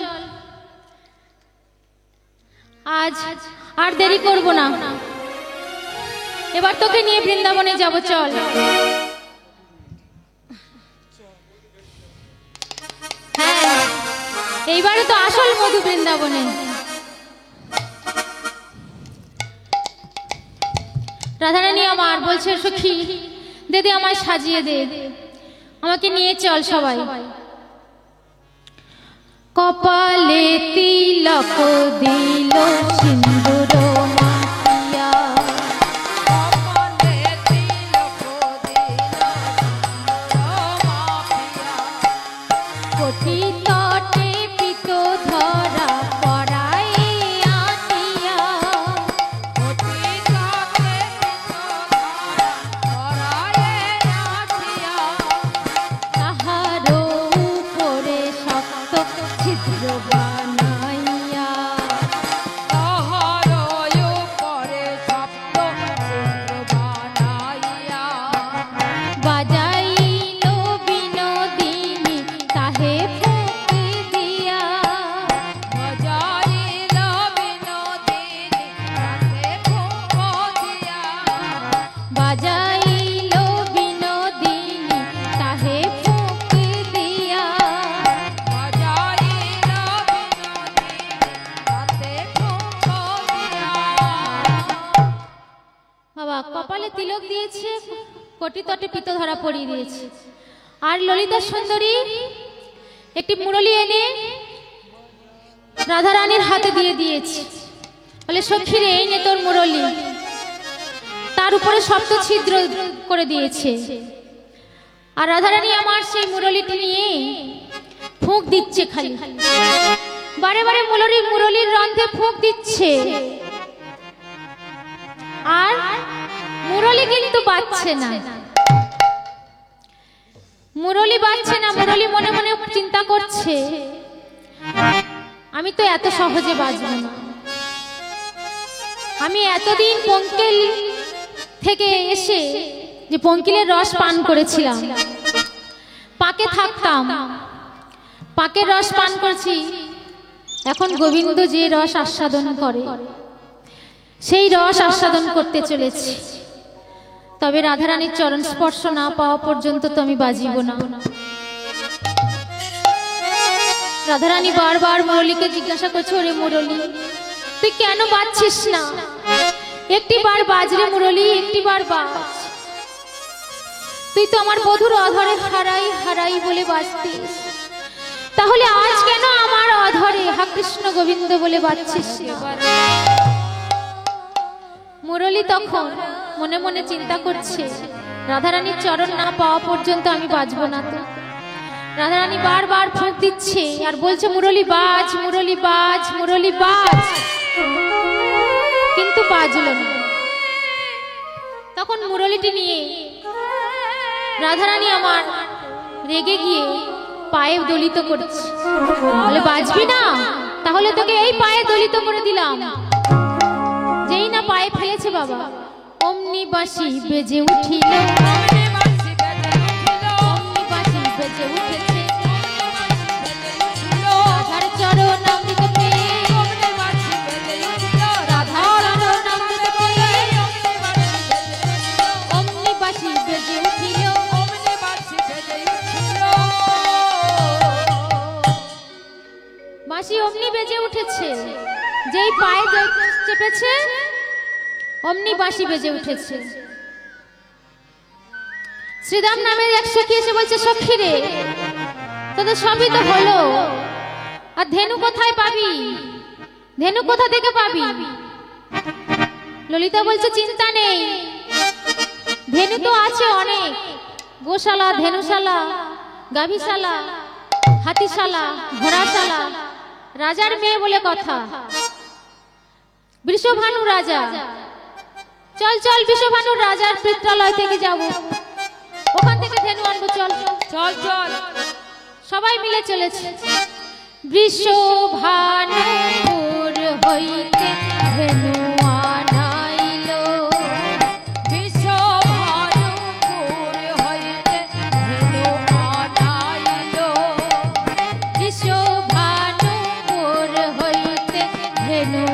আজ আর দেরি করব না, এবার তোকে নিয়ে বৃন্দাবনে যাব, চল। হ্যাঁ, এইবারে তো আসল মধু বৃন্দাবনে। রাধারানী আমার বলছে, সখী দিদি আমায় সাজিয়ে দে, আমাকে নিয়ে চল সবাই। কপালে তিলক দিল সিন্দুর মাখিয়া, কপালে তিলক দিল সিন্দুর মাখিয়া, কোটি তটে পিত ধরা পড়াই আনিয়া, কোটি তটে পিত ধরা পড়ায়ে রাখিয়া, তাহারও উপরে শক্ত ছিদ্র বানাইয়া, তাহার উপরে শব্দ চিত্র বানাইয়া, বাজাইল বিনোদিনী তাহে ফুঁক দিয়া, বাজাইল বিনোদিনী তাতে ফুঁক দিয়া, বাজাইল বিনোদিনী তাহে ফুঁক দিয়া, বাজাইল বিনোদিনী তাতে ফুঁক দিয়া। বাবা কপালে তিলক দিয়েছে, কোটি তটে পিত ধরা পরিয়ে দিয়েছে, আর ললিতা সুন্দরী একটি মুরলি এনে রাধারানীর হাতে দিয়ে দিয়েছে, বলে সখী রে এই নে তোর মুরলি। তার উপরে সপ্ত ছিদ্র করে দিয়েছে, আর রাধারানী আমার সেই মুরলিটি নিয়ে ফুঁক দিচ্ছে, খালি বারে বারে মুরলির রন্ধ্রে ফুঁক দিচ্ছে, আর মুরলি কিন্তু বাজছে না, মুরলি বাজছে না। মুরলি মনে মনে চিন্তা করছে, আমি তো এত সহজে বাজবো না, আমি এতদিন পঙ্কিল থেকে এসে যে পঙ্কিলের রস পান করেছিলাম, পাকে থাকতাম, পাকের রস পান করছি, এখন গোবিন্দ যে রস আস্বাদন করে সেই রস আস্বাদন করতে চলেছি, তবে রাধারানীর চরণ স্পর্শ না পাওয়া পর্যন্ত তো আমি বাজিব না। রাধারানী বারবার মুরলীকে জিজ্ঞাসা করছে, ওরে মুরলী তুই কেন বাজছিস না? একটি বার বাজরে মুরলী, একটি বার বাজ, তুই তো আমার বধুর অধরে হারাই হারাই বলে বাজতিস, তাহলে আজ কেন আমার অধরে হা কৃষ্ণ গোবিন্দ বলে বাজছিস না? মুরলী তখন মনে মনে চিন্তা করছে, রাধারানীর চরণ না পাওয়া পর্যন্ত আমি বাজবো না তো। রাধারানী বারবার ফুঁক দিচ্ছে আর বলছে, মুরলী বাজ, মুরলী বাজ, মুরলী বাজ, কিন্তু বাজলো না। তখন মুরলীটি নিয়ে রাধারানী আমার রেগে গিয়ে পায়ে দলিত করছে, বলে বাজবি না, তাহলে তোকে এই পায়ে দলিত করে দিলাম। যেই না পায়ে ফেলেছে বাবা, অমনি বাঁশি বেজে উঠিল, অমনি বাঁশি বেজে উঠিল, অমনি বাঁশি বেজে উঠেছে, উঠিল, রাধার চরণ অমৃত পেয়ে, অমনি বাঁশি বেজে উঠিল, রাধার চরণ অমৃত পেয়ে, অমনি বাঁশি বেজে উঠিল, অমনি বাঁশি বেজে উঠিল, অমনি বাঁশি বেজে উঠিল। বাঁশি অমনি বেজে উঠেছে, যেই পায়ে চেপেছে অমনি বাঁশি বেজে উঠেছে। শ্রীরাম নামের এক সখী এসে বলছে, সখী রে তোদের সবই তো হলো, আর ধেনু কোথায় পাবি? ধেনু কোথা থেকে পাবি? ললিতা বলছে, চিন্তা নেই, ধেনু তো আছে অনেক, গোশালা, ধেনুশালা, গাভীশালা, হাতিশালা, ঘোড়াশালা, রাজার মেয়ে বলে কথা, বৃষভানু রাজা, চল চল বৃষভানু রাজার পিত্রালয় থেকে যাব, ওখান থেকে ধেনু আনবো, চল চল চল। সবাই মিলে চলেছে। বৃষভানুপুর হইতে ধেনু আনাইল, বিশ্বভানুপুর হইতে ধেনু আনাইল, বৃষভানুপুর হইতে ধেনু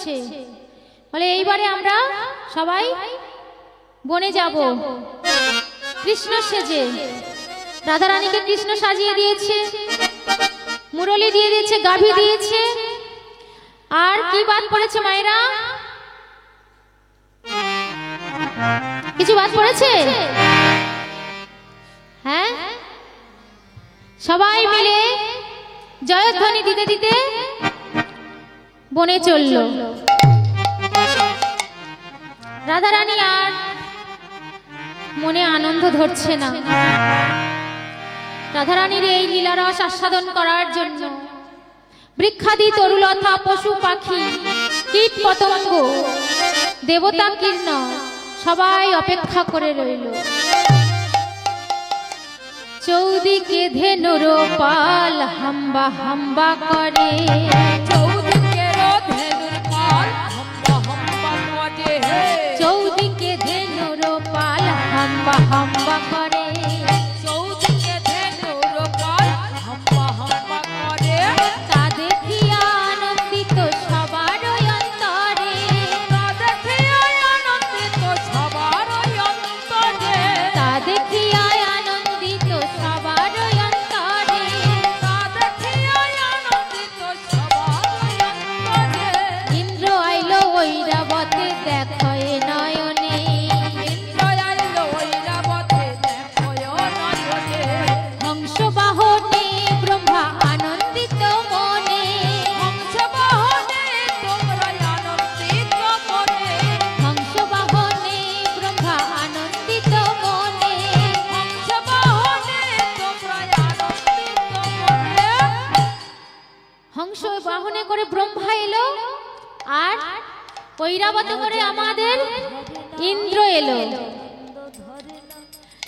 করছে, বলে এইবারে আমরা সবাই বনে যাব কৃষ্ণ সেজে। রাধারানীকে কৃষ্ণ সাজিয়ে দিয়েছে, মুরলি দিয়ে দিয়েছে, গাভী দিয়েছে। আর কি বাদ পড়েছে মায়েরা? কিছু বাদ পড়েছে? হ্যাঁ, সবাই মিলে জয়ধ্বনি দিতে দিতে বনে চলল। রাধারানী আর মনে আনন্দ ধরছে না। রাধারানীর এই লীলারস আস্বাদন করার জন্য বৃক্ষাদি তরুলতা, পশু পাখি, কীট পতঙ্গ, দেবতা কীর্ণ সবাই অপেক্ষা করে রইল। চৌদিকে ধেনুর পাল হাম্বা হাম্বা করে, চৌদিকে ধেনুর পাল হাম্বা হাম্বা করে, চৌদিকে ধেনুর পাল হাম্বা হাম্বা করে। চৌদিকে ধেনুর পাল হাম্বা হাম্বা করে। তা দেখিয়া আনন্দিত সবার অন্তরে, তা দেখিয়া আনন্দিত সবার অন্তরে, তা দেখিয়া আনন্দিত সবার অন্তরে। তা দেখিয়া আনন্দিত সবার অন্তরে। ইন্দ্র আইলো ঐরাবতে দেখো এ নয়নে, ইন্দ্র আইলো ঐরাবতে দেখো নয়নে। হংস বাহনে ব্রহ্মা আনন্দিত মনে, হংস বাহনে তোমরা আনন্দিত মনে, হংস বাহনে ব্রহ্মা আনন্দিত মনে। হংস বাহনে তোমরা আনন্দিত মনে। হংস বাহনে করে ব্রহ্মা এলো, আর ঐরাবতে করে আমাদের ইন্দ্র এলো।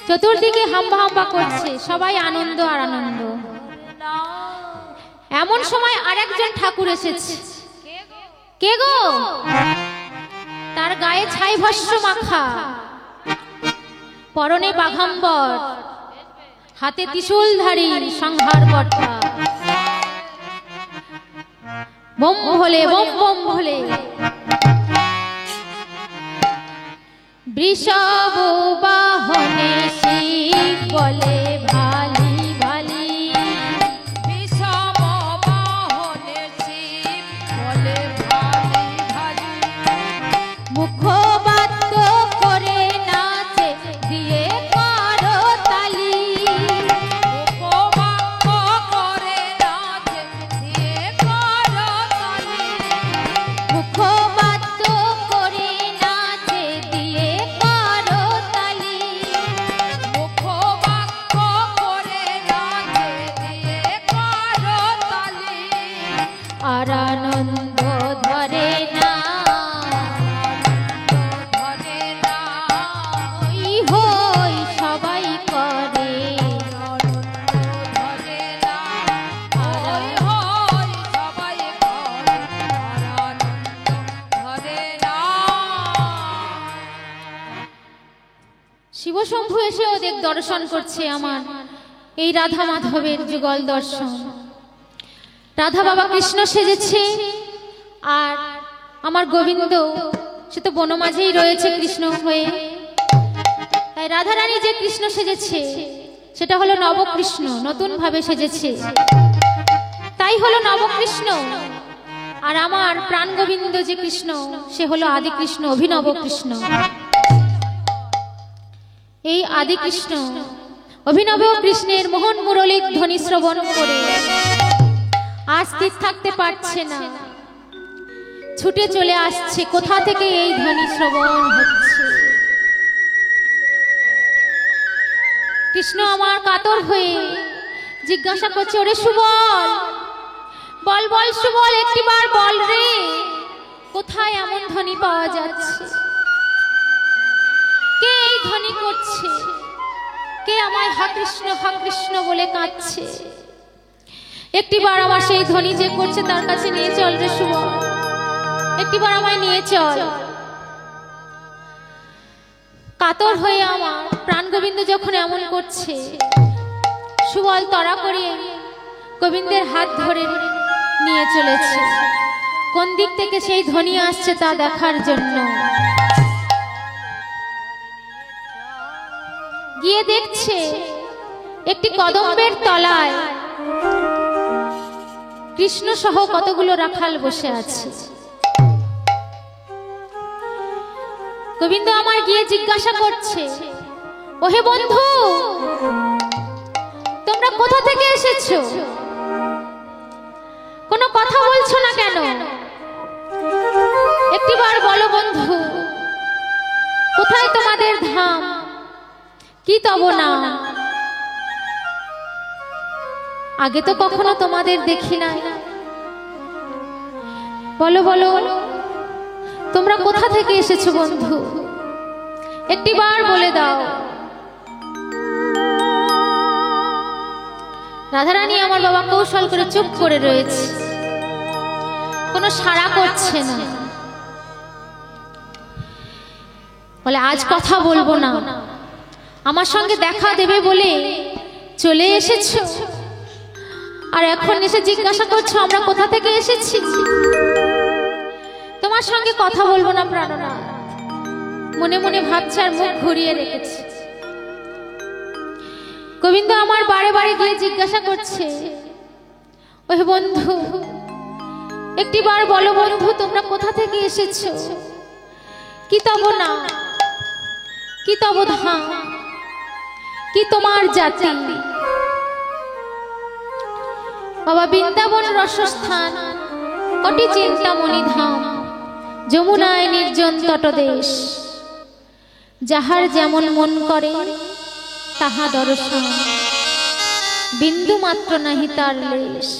চতুর্দিকে হাম্বা হাম্বা করছে, সবাই আনন্দ আর আনন্দ। এমন সময় আরেকজন ঠাকুর এসেছে। কে গো? তার গায়ে ছাই ভস্য মাখা, পরনে বাঘাম্বর, হাতে ত্রিশূলধারী সংহার কর্তা। বোম ভোলে, বোম বোম ভোলে। বৃষভ বাহনে শিব বলে ভালি ভালি, বিষম বাহনে শিব বলে ভালি ভালি। মুখবাদ্য করে নাচে দিয়ে করো তালি, উপবাক্য করে নাচে দিয়ে করো তালি। মুখবাদ্য করে নাচে দিয়ে করো তালি। মুখবাক্য করে নাচে দিয়ে করো তালি। আর আনন্দ ধরে না, ধরে না হই হই সবাই করে। ধরে না, হই হই সবাই করে, আর আনন্দ ধরে না। শিবশম্ভু এসে ওদের দর্শন করছে আমার এই রাধা মাধবের যুগল দর্শন। রাধা বাবা কৃষ্ণ সেজেছে, আর আমার গোবিন্দ সে তো বনমাঝেই রয়েছে কৃষ্ণ হয়ে। তাই রাধারানী যে কৃষ্ণ সেজেছে সেটা হলো নবকৃষ্ণ, নতুন ভাবে সেজেছে, তাই হলো নবকৃষ্ণ। আর আমার প্রাণ গোবিন্দ যে কৃষ্ণ সে হলো আদি কৃষ্ণ, অভিনব কৃষ্ণ। এই আদি কৃষ্ণ অভিনব কৃষ্ণের মোহন মুরলীর ধ্বনি শ্রবণ করে আর স্থির থাকতে পারছে না, ছুটে চলে আসছে কোথা থেকে এই ধ্বনি শ্রবণ হচ্ছে। কৃষ্ণ আমার কাতর হয়ে জিজ্ঞাসা করছে, ওরে সুবল, বল বল সুবল, একটিবার বল রে, কোথায় এমন ধ্বনি পাওয়া যাচ্ছে? কে এই ধ্বনি করছে? কে আমায় হা কৃষ্ণ বলে কাঁদছে? একটিবার আমার সেই ধ্বনি যে করছে তার কাছে নিয়ে চল রে সুবল, একটিবার আমায় নিয়ে চল। কাতর হয়ে আমার প্রাণ গোবিন্দ যখন এমন করছে, সুবল তড়া করে গোবিন্দের হাত ধরে নিয়ে চলেছে। কোন দিক থেকে সেই ধ্বনি আসছে তা দেখার জন্য গিয়ে দেখছে একটি কদম্বের তলায় কৃষ্ণ সহ কতগুলো রাখাল বসে আছে। গোবিন্দ আমার গিয়ে জিজ্ঞাসা করছে, ওহে বন্ধু, তোমরা কোথা থেকে এসেছো? কোনো কথা বলছো না কেন? একটিবার বলো বন্ধু, কোথায় তোমাদের ধাম, কি তব নাম? আগে তো কখনো তোমাদের দেখি নাই। বলো বলো, তোমরা কোথা থেকে এসেছো বন্ধু, একটিবার বলে দাও। রাধারানী আমার বাবা কৌশল করে চুপ করে রয়েছে, কোনো সাড়া করছে না। বলে আজ কথা বলবো না, আমার সঙ্গে দেখা দেবে বলে চলে এসেছো, আর এখন এসে জিজ্ঞাসা করছো আমরা কোথা থেকে এসেছি। তোমার সঙ্গে কথা বলবো না প্রাণনাথ, মনে মনে ভাবছে আর মুখ ঘুরিয়ে রেখেছে। গোবিন্দ আমার বারে বারে গিয়ে জিজ্ঞাসা করছে, ওহে বন্ধু, একটিবার বলো বন্ধু, তোমরা কোথা থেকে এসেছো, কি তব না, কি তব ধাম, কি তোমার জাতি? বাবা বৃন্দাবন রসস্থান, কটি চিন্তামণি ধাম, যমুনায় নির্জন তটদেশ, যাহার যেমন মন করে তাহা দর্শন, বিন্দু মাত্র নাহি তার লেশ।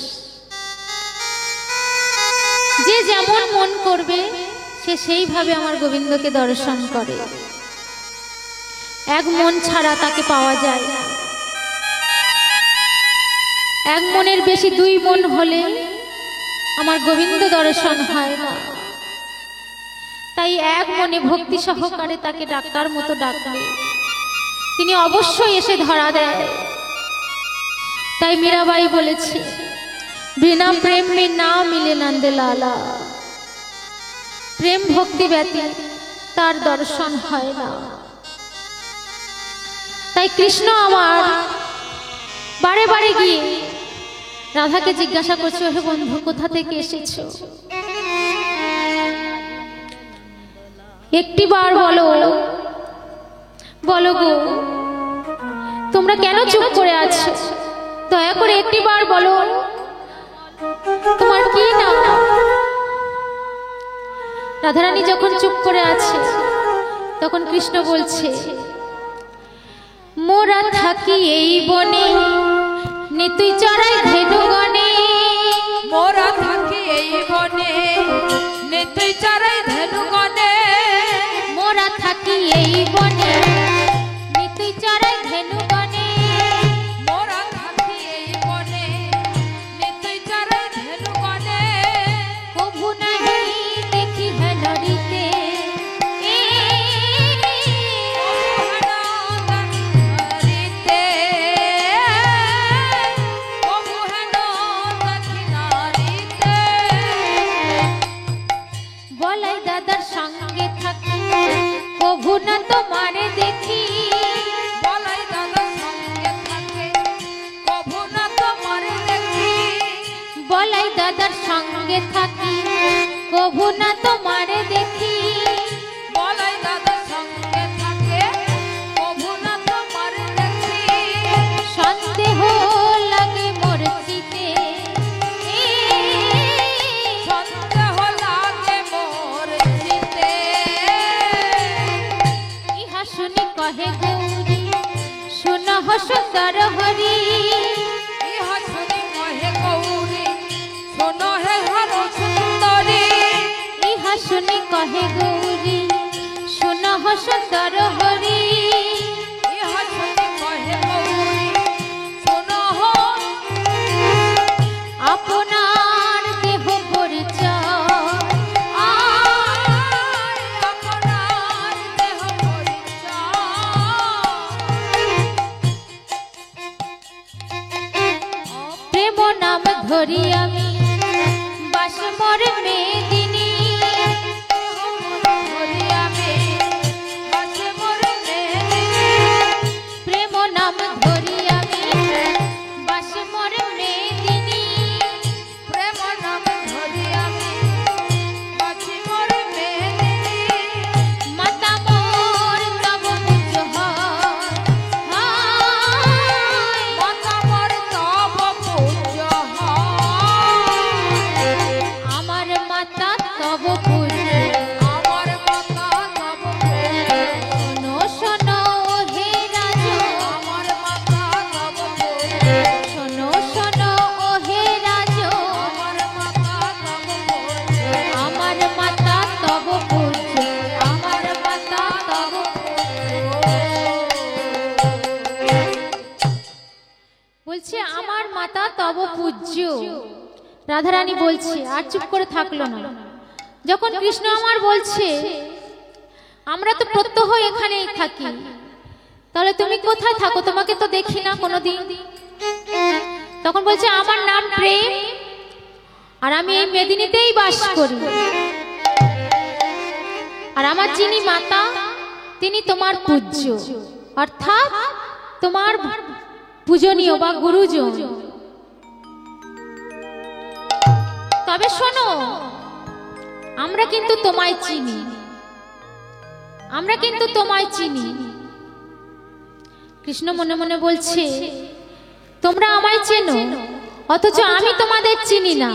যে যেমন মন করবে সে সেইভাবে আমার গোবিন্দকে দর্শন করে, এক মন ছাড়া তাকে পাওয়া যায় না। এক মনের বেশি দুই মন হলে আমার গোবিন্দ দর্শন হয় না। তাই এক মনে ভক্তি সহকারে তাকে ডাকার মতো ডাকলে তিনি অবশ্যই এসে ধরা দেয়। তাই মীরাবাই বলেছে, বিনা প্রেম মে না মিলে নন্দ লালা, প্রেম ভক্তি ব্যতীত তার দর্শন হয় না। তাই কৃষ্ণ আমার বারে বারে গিয়ে রাধাকে জিজ্ঞাসা করছে, হে বন্ধু কোথা থেকে এসেছো, একটিবার বলো, বলো গো, তোমরা কেন চুপ করে আছো? দয়া করে একটিবার বলো, তোমার কি নাম? রাধারানী যখন চুপ করে আছে তখন কৃষ্ণ বলছে, মোরা থাকি এই বনে, নিতুই চড়াই ধেনুগণে। মোরা থাকি এই বনে, নিতুই চড়াই ধেনুগণে। মোরা থাকি এই বনে, নিতুই চড়াই ধেনুগণে। মোরা থাকি এই বনে, নিতুই চড়াই ধেনুগণে। কভু নাহি দেখি হেনরিতে, বলাই দাদার সঙ্গে থাকি, কভু না তোমারে দেখি। বলাই দাদার সঙ্গে থাকে, কভু না তোমারে দেখি। বলাই দাদার সঙ্গে থাকি, কভু না তোমারে দেখি। বলাই দাদার সঙ্গে থাকে, কভু না তোমারে দেখি। সন্দেহ লাগে মোর চিতে, সন্দেহ লাগে মোর চিতে। ইহা শুনি কহে গৌরী, শুনহ সুন্দর হরি। ইহা শুনি কহে গৌরী, শোনো হে হর সুন্দরী। ইহা শুনি কহে গৌরী, শুনহ সুন্দর হরি। ইহা শুনি কহে গৌরী, শোনো হো আপনার দেহ পরিচয়, আপনার দেহ প্রেম নাম ধরি আমি বাস মোর মেঘ তব পূজ্য। রাধারানী বলছে, আর চুপ করে থাকলো না। যখন কৃষ্ণ আমার বলছে আমরা তো প্রত্যহ এখানেই থাকি, তাহলে তুমি কোথায় থাকো? তোমাকে তো দেখি না কোনোদিন। তখন বলছে আমার নাম প্রেম, আর আমি এই মেদিনীতেই বাস করি। আর আমার যিনি মাতা তিনি তোমার পূজ্য, অর্থাৎ তোমার পূজনীয় বা গুরুজন। তবে শোনো, আমরা কিন্তু তোমায় চিনি, আমরা কিন্তু তোমায় চিনি। কৃষ্ণ মনে মনে বলছে তোমরা আমায় চেনো, অথচ আমি তোমাদের চিনি না।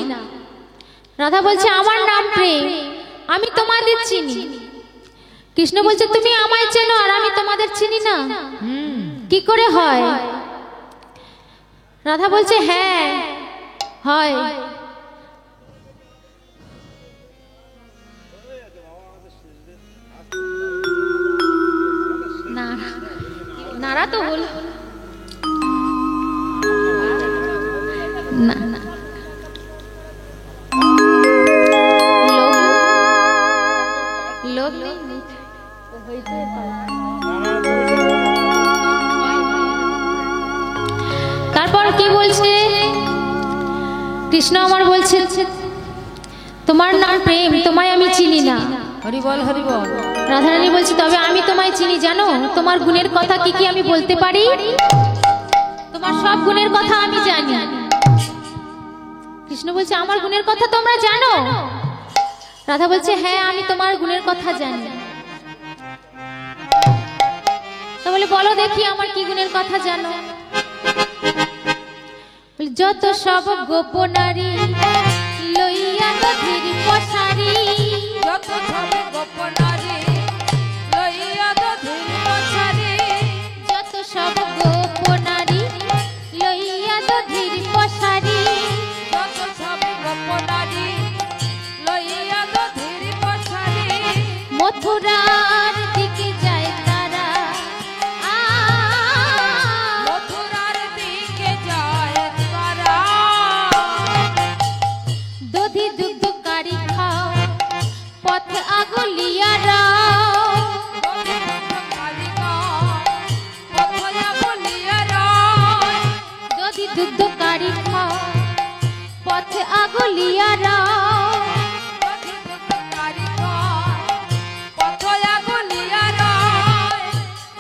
রাধা বলছে আমার নাম প্রেম, আমি তোমাদের চিনি। কৃষ্ণ বলছে তুমি আমায় চেনো আর আমি তোমাদের চিনি না, কি করে হয়? রাধা বলছে হ্যাঁ হয়। না নারা তো হল না, না লোক নেই। তারপর কি বলছে কৃষ্ণ আমার বলছে তোমার নাম প্রেম, তোমায় আমি চিনি না। হরি বল হরি বল। রাধারানী বলছে তবে আমি তোমায় চিনি, জানো তোমার গুণের কথা কি কি আমি বলতে পারি? তোমার সব গুণের কথা আমি জানি। কৃষ্ণ বলছে আমার গুণের কথা তোমরা জানো? রাধা বলছে হ্যাঁ আমি তোমার গুণের কথা জানি। তাহলে বলো দেখি আমার কি গুণের কথা জানো? যত সব গোপনারী লইয়া দধির পশারি, যত সব গোপনারী লইয়া দধির পশারি, যত সব গোপনারী লইয়া দধির পশারি, যত সব গোপনারী লইয়া দধির পশারি, মথুরার দিকে যায় তারা, মথুরার দিকে যায় তারা, দধি দুগ্ধকারী খাও পথ আগলিয়া রাও, দধি দুগ্ধকারী খাও পথ আগলিয়া রাও,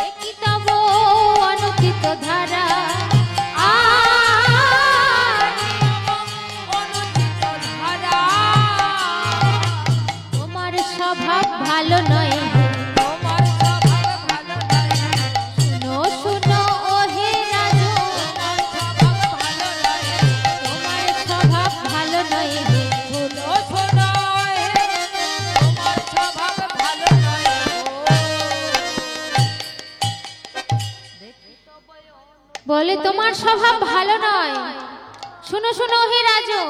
একই তব অনুচিত ধারা, তোমার স্বভাব ভালো নয়, শুনো শুনো ওহে রাজন, তোমার স্বভাব ভালো নয়, বলে তোমার স্বভাব ভালো নয়। শুনো শুনো হে রাজন,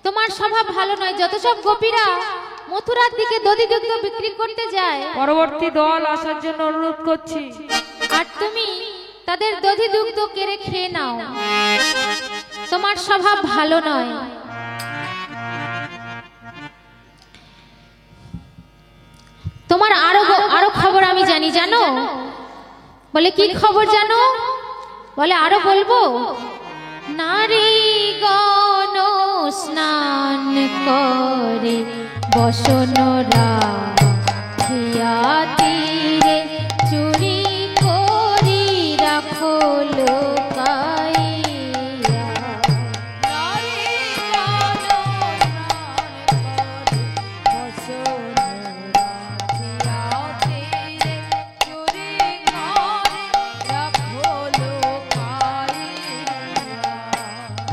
তোমার স্বভাব ভালো নয়। যত সব গোপীরা মথুরার দিকে দধি দুগ্ধ বিক্রি করতে যায়, পরবর্তী দল আসার জন্য অনুরোধ করছি। আর তুমি তাদের দধি দুগ্ধ কেড়ে খেয়ে নাও, তোমার স্বভাব ভালো নয়। তোমার আরো খবর আমি জানি, জানো? বলে কি খবর জানো? বলে আরো বলবো। নারীগণ স্নান করে বসনরা তীরে, চুরি করি রাখো লোকাইয়া,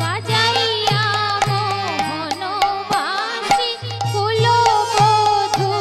বাজাইয়া মোহন বাঁশি কুলবধূ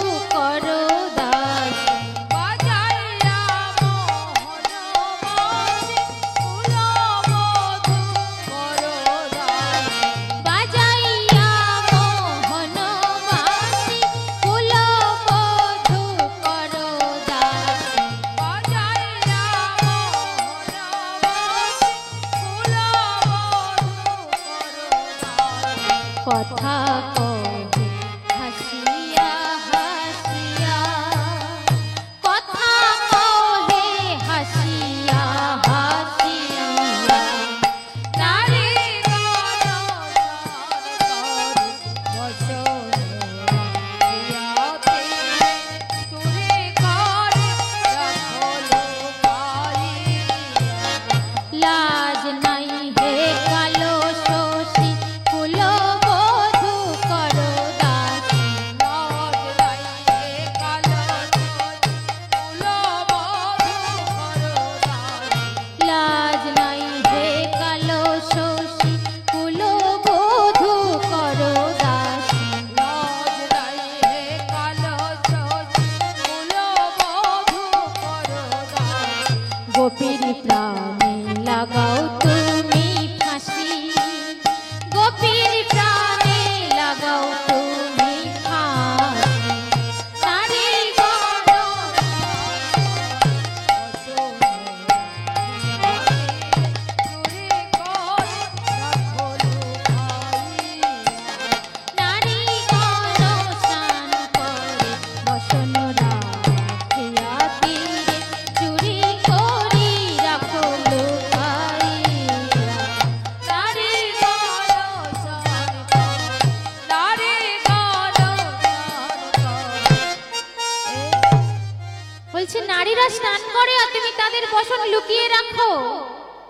বলছে নারীরা স্নান করে আর তুমি তাদের বসন লুকিয়ে রাখো,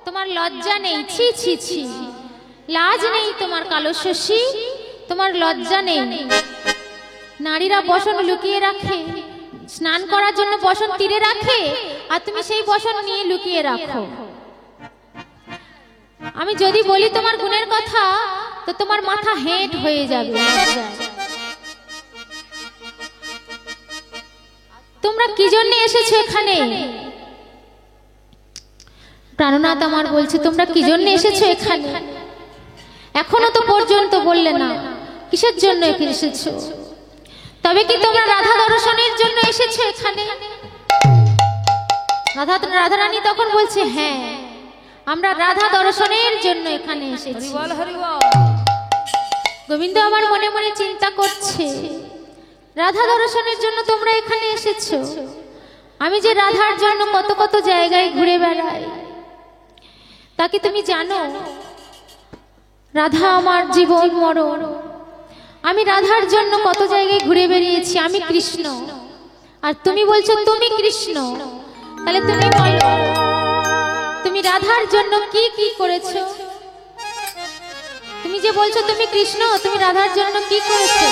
তোমার লজ্জা নেই? ছি ছি ছি, লাজ নেই তোমার কালো শশী, তোমার লজ্জা নেই? নারীরা বসন লুকিয়ে রাখে, স্নান করার জন্য বসন তীরে রাখে, আর তুমি সেই বসন নিয়ে লুকিয়ে রাখো। আমি যদি বলি তোমার গুণের কথা তো তোমার মাথা হেঁট হয়ে যাবে। তোমরা কি জন্য এসেছো এখানে? প্রাণনাথ আমার বলছে তোমরা কি জন্য এসেছো এখানে? এখনো তো পর্যন্ত বললে না কিসের জন্য এসেছো। তবে কি তোমরা রাধা দর্শনের জন্য এসেছো এখানে? রাধারানী তখন বলছে হ্যাঁ, আমরা রাধা দর্শনের জন্য এখানে এসেছি। গোবিন্দ আমার মনে মনে চিন্তা করছে, রাধা দর্শনের জন্য তোমরা এখানে এসেছো? আমি যে রাধার জন্য কত কত জায়গায় ঘুরে বেড়াই, তাকে তুমি জানো? রাধা আমার জীবন মরণ, আমি রাধার জন্য কত জায়গায় ঘুরে বেরিয়েছি। আমি কৃষ্ণ, আর তুমি বলছো তুমি কৃষ্ণ। তাহলে তুমি বলো তুমি রাধার জন্য কি কি করেছো? তুমি যে বলছো তুমি কৃষ্ণ, তুমি রাধার জন্য কি করেছো?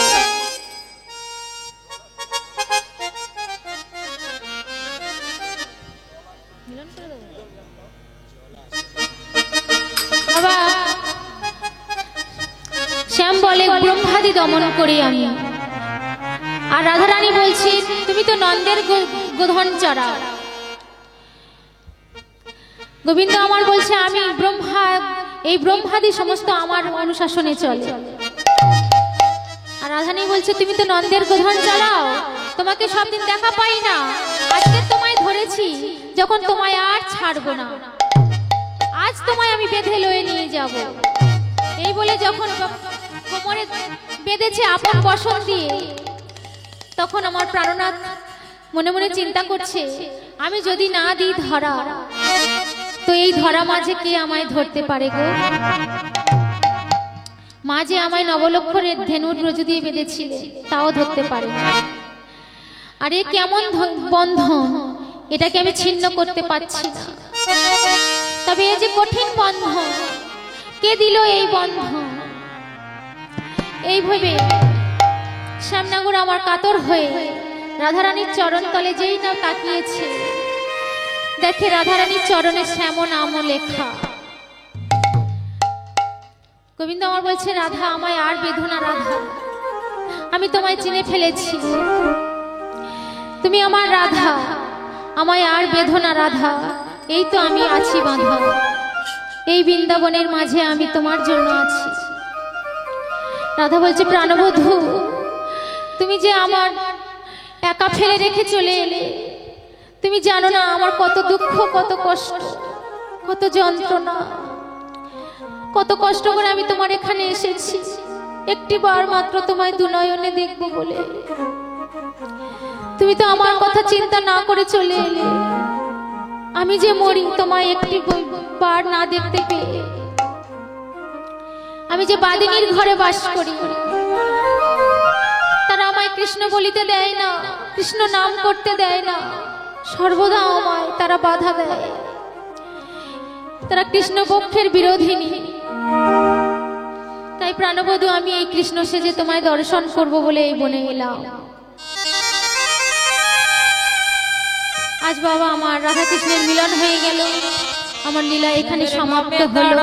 শ্যাম বলে ব্রহ্মাদি দমন করি আমি, আর রাধারানী বলছি তুমি তো নন্দের গোধন চড়াও। গোবিন্দ আমার বলছে আমি এই ব্রহ্মাদি সমস্ত আমার অনুশাসনে চলে। আর রাধারানী বলছে তুমি তো নন্দের গোধন চড়াও, তোমাকে সব দিন দেখা পাই না, আজকে তোমায় ধরেছি, যখন তোমায় আর ছাড়বো না, আজ তোমায় আমি বেঁধে লয়ে নিয়ে যাব। এই বলে যখন কোমরে বেঁধেছে আপন বসন দিয়ে, তখন আমার প্রাণনাথ মনে মনে চিন্তা করছে আমি যদি না দিই ধরা, তো এই ধরা মাঝে কে আমায় ধরতে পারে গো? মা যে আমায় নবলক্ষণের ধেনুর রজ দিয়ে বেঁধেছিলে, তাও ধরতে পারে না। আর এ কেমন বন্ধন, এটাকে আমি ছিন্ন করতে পারছি না। তবে এ যে কঠিন বন্ধন, কে দিল এই বন্ধন? এই ভেবে শ্যামনগর আমার কাতর হয়ে রাধারানীর চরণ তলে যেই না তাকিয়েছে, দেখে রাধারানীর চরণে শ্যাম নাম লেখা। গোবিন্দ আমার বলছে রাধা আমায় আর বেঁধো না রাধা, আমি তোমায় চিনে ফেলেছি, তুমি আমার রাধা, আমায় আর বেঁধো না রাধা, এই তো আমি আছি বাঁধা, এই বৃন্দাবনের মাঝে আমি তোমার জন্য আছি। রাধা বলছে প্রাণবধূ, তুমি যে আমার একা ফেলে রেখে চলে এলে, তুমি জানো না আমার কত দুঃখ, কত কষ্ট, কত যন্ত্রণা, কত কষ্ট করে আমি তোমার এখানে এসেছি, একটি বার মাত্র তোমায় দুনয়নে দেখবো বলে। তুমি তো আমার কথা চিন্তা না করে চলে এলে, আমি যে মরি তোমায় একটি বার না দেখতে পেয়ে। আমি যে বাদিনীর ঘরে বাস করি, তারা আমায় কৃষ্ণ বলিতে দেয় না, কৃষ্ণ নাম করতে দেয় না, সর্বদা আমায় তারা বাধা দেয়। তারা কৃষ্ণ পক্ষের বিরোধিনী। তাই প্রাণবধূ আমি এই কৃষ্ণ সেজে তোমায় দর্শন করব বলে এই বনে এলাম। আজ বাবা আমার রাধা কৃষ্ণের মিলন হয়ে গেল, আমার লীলা এখানে সমাপ্ত হলো।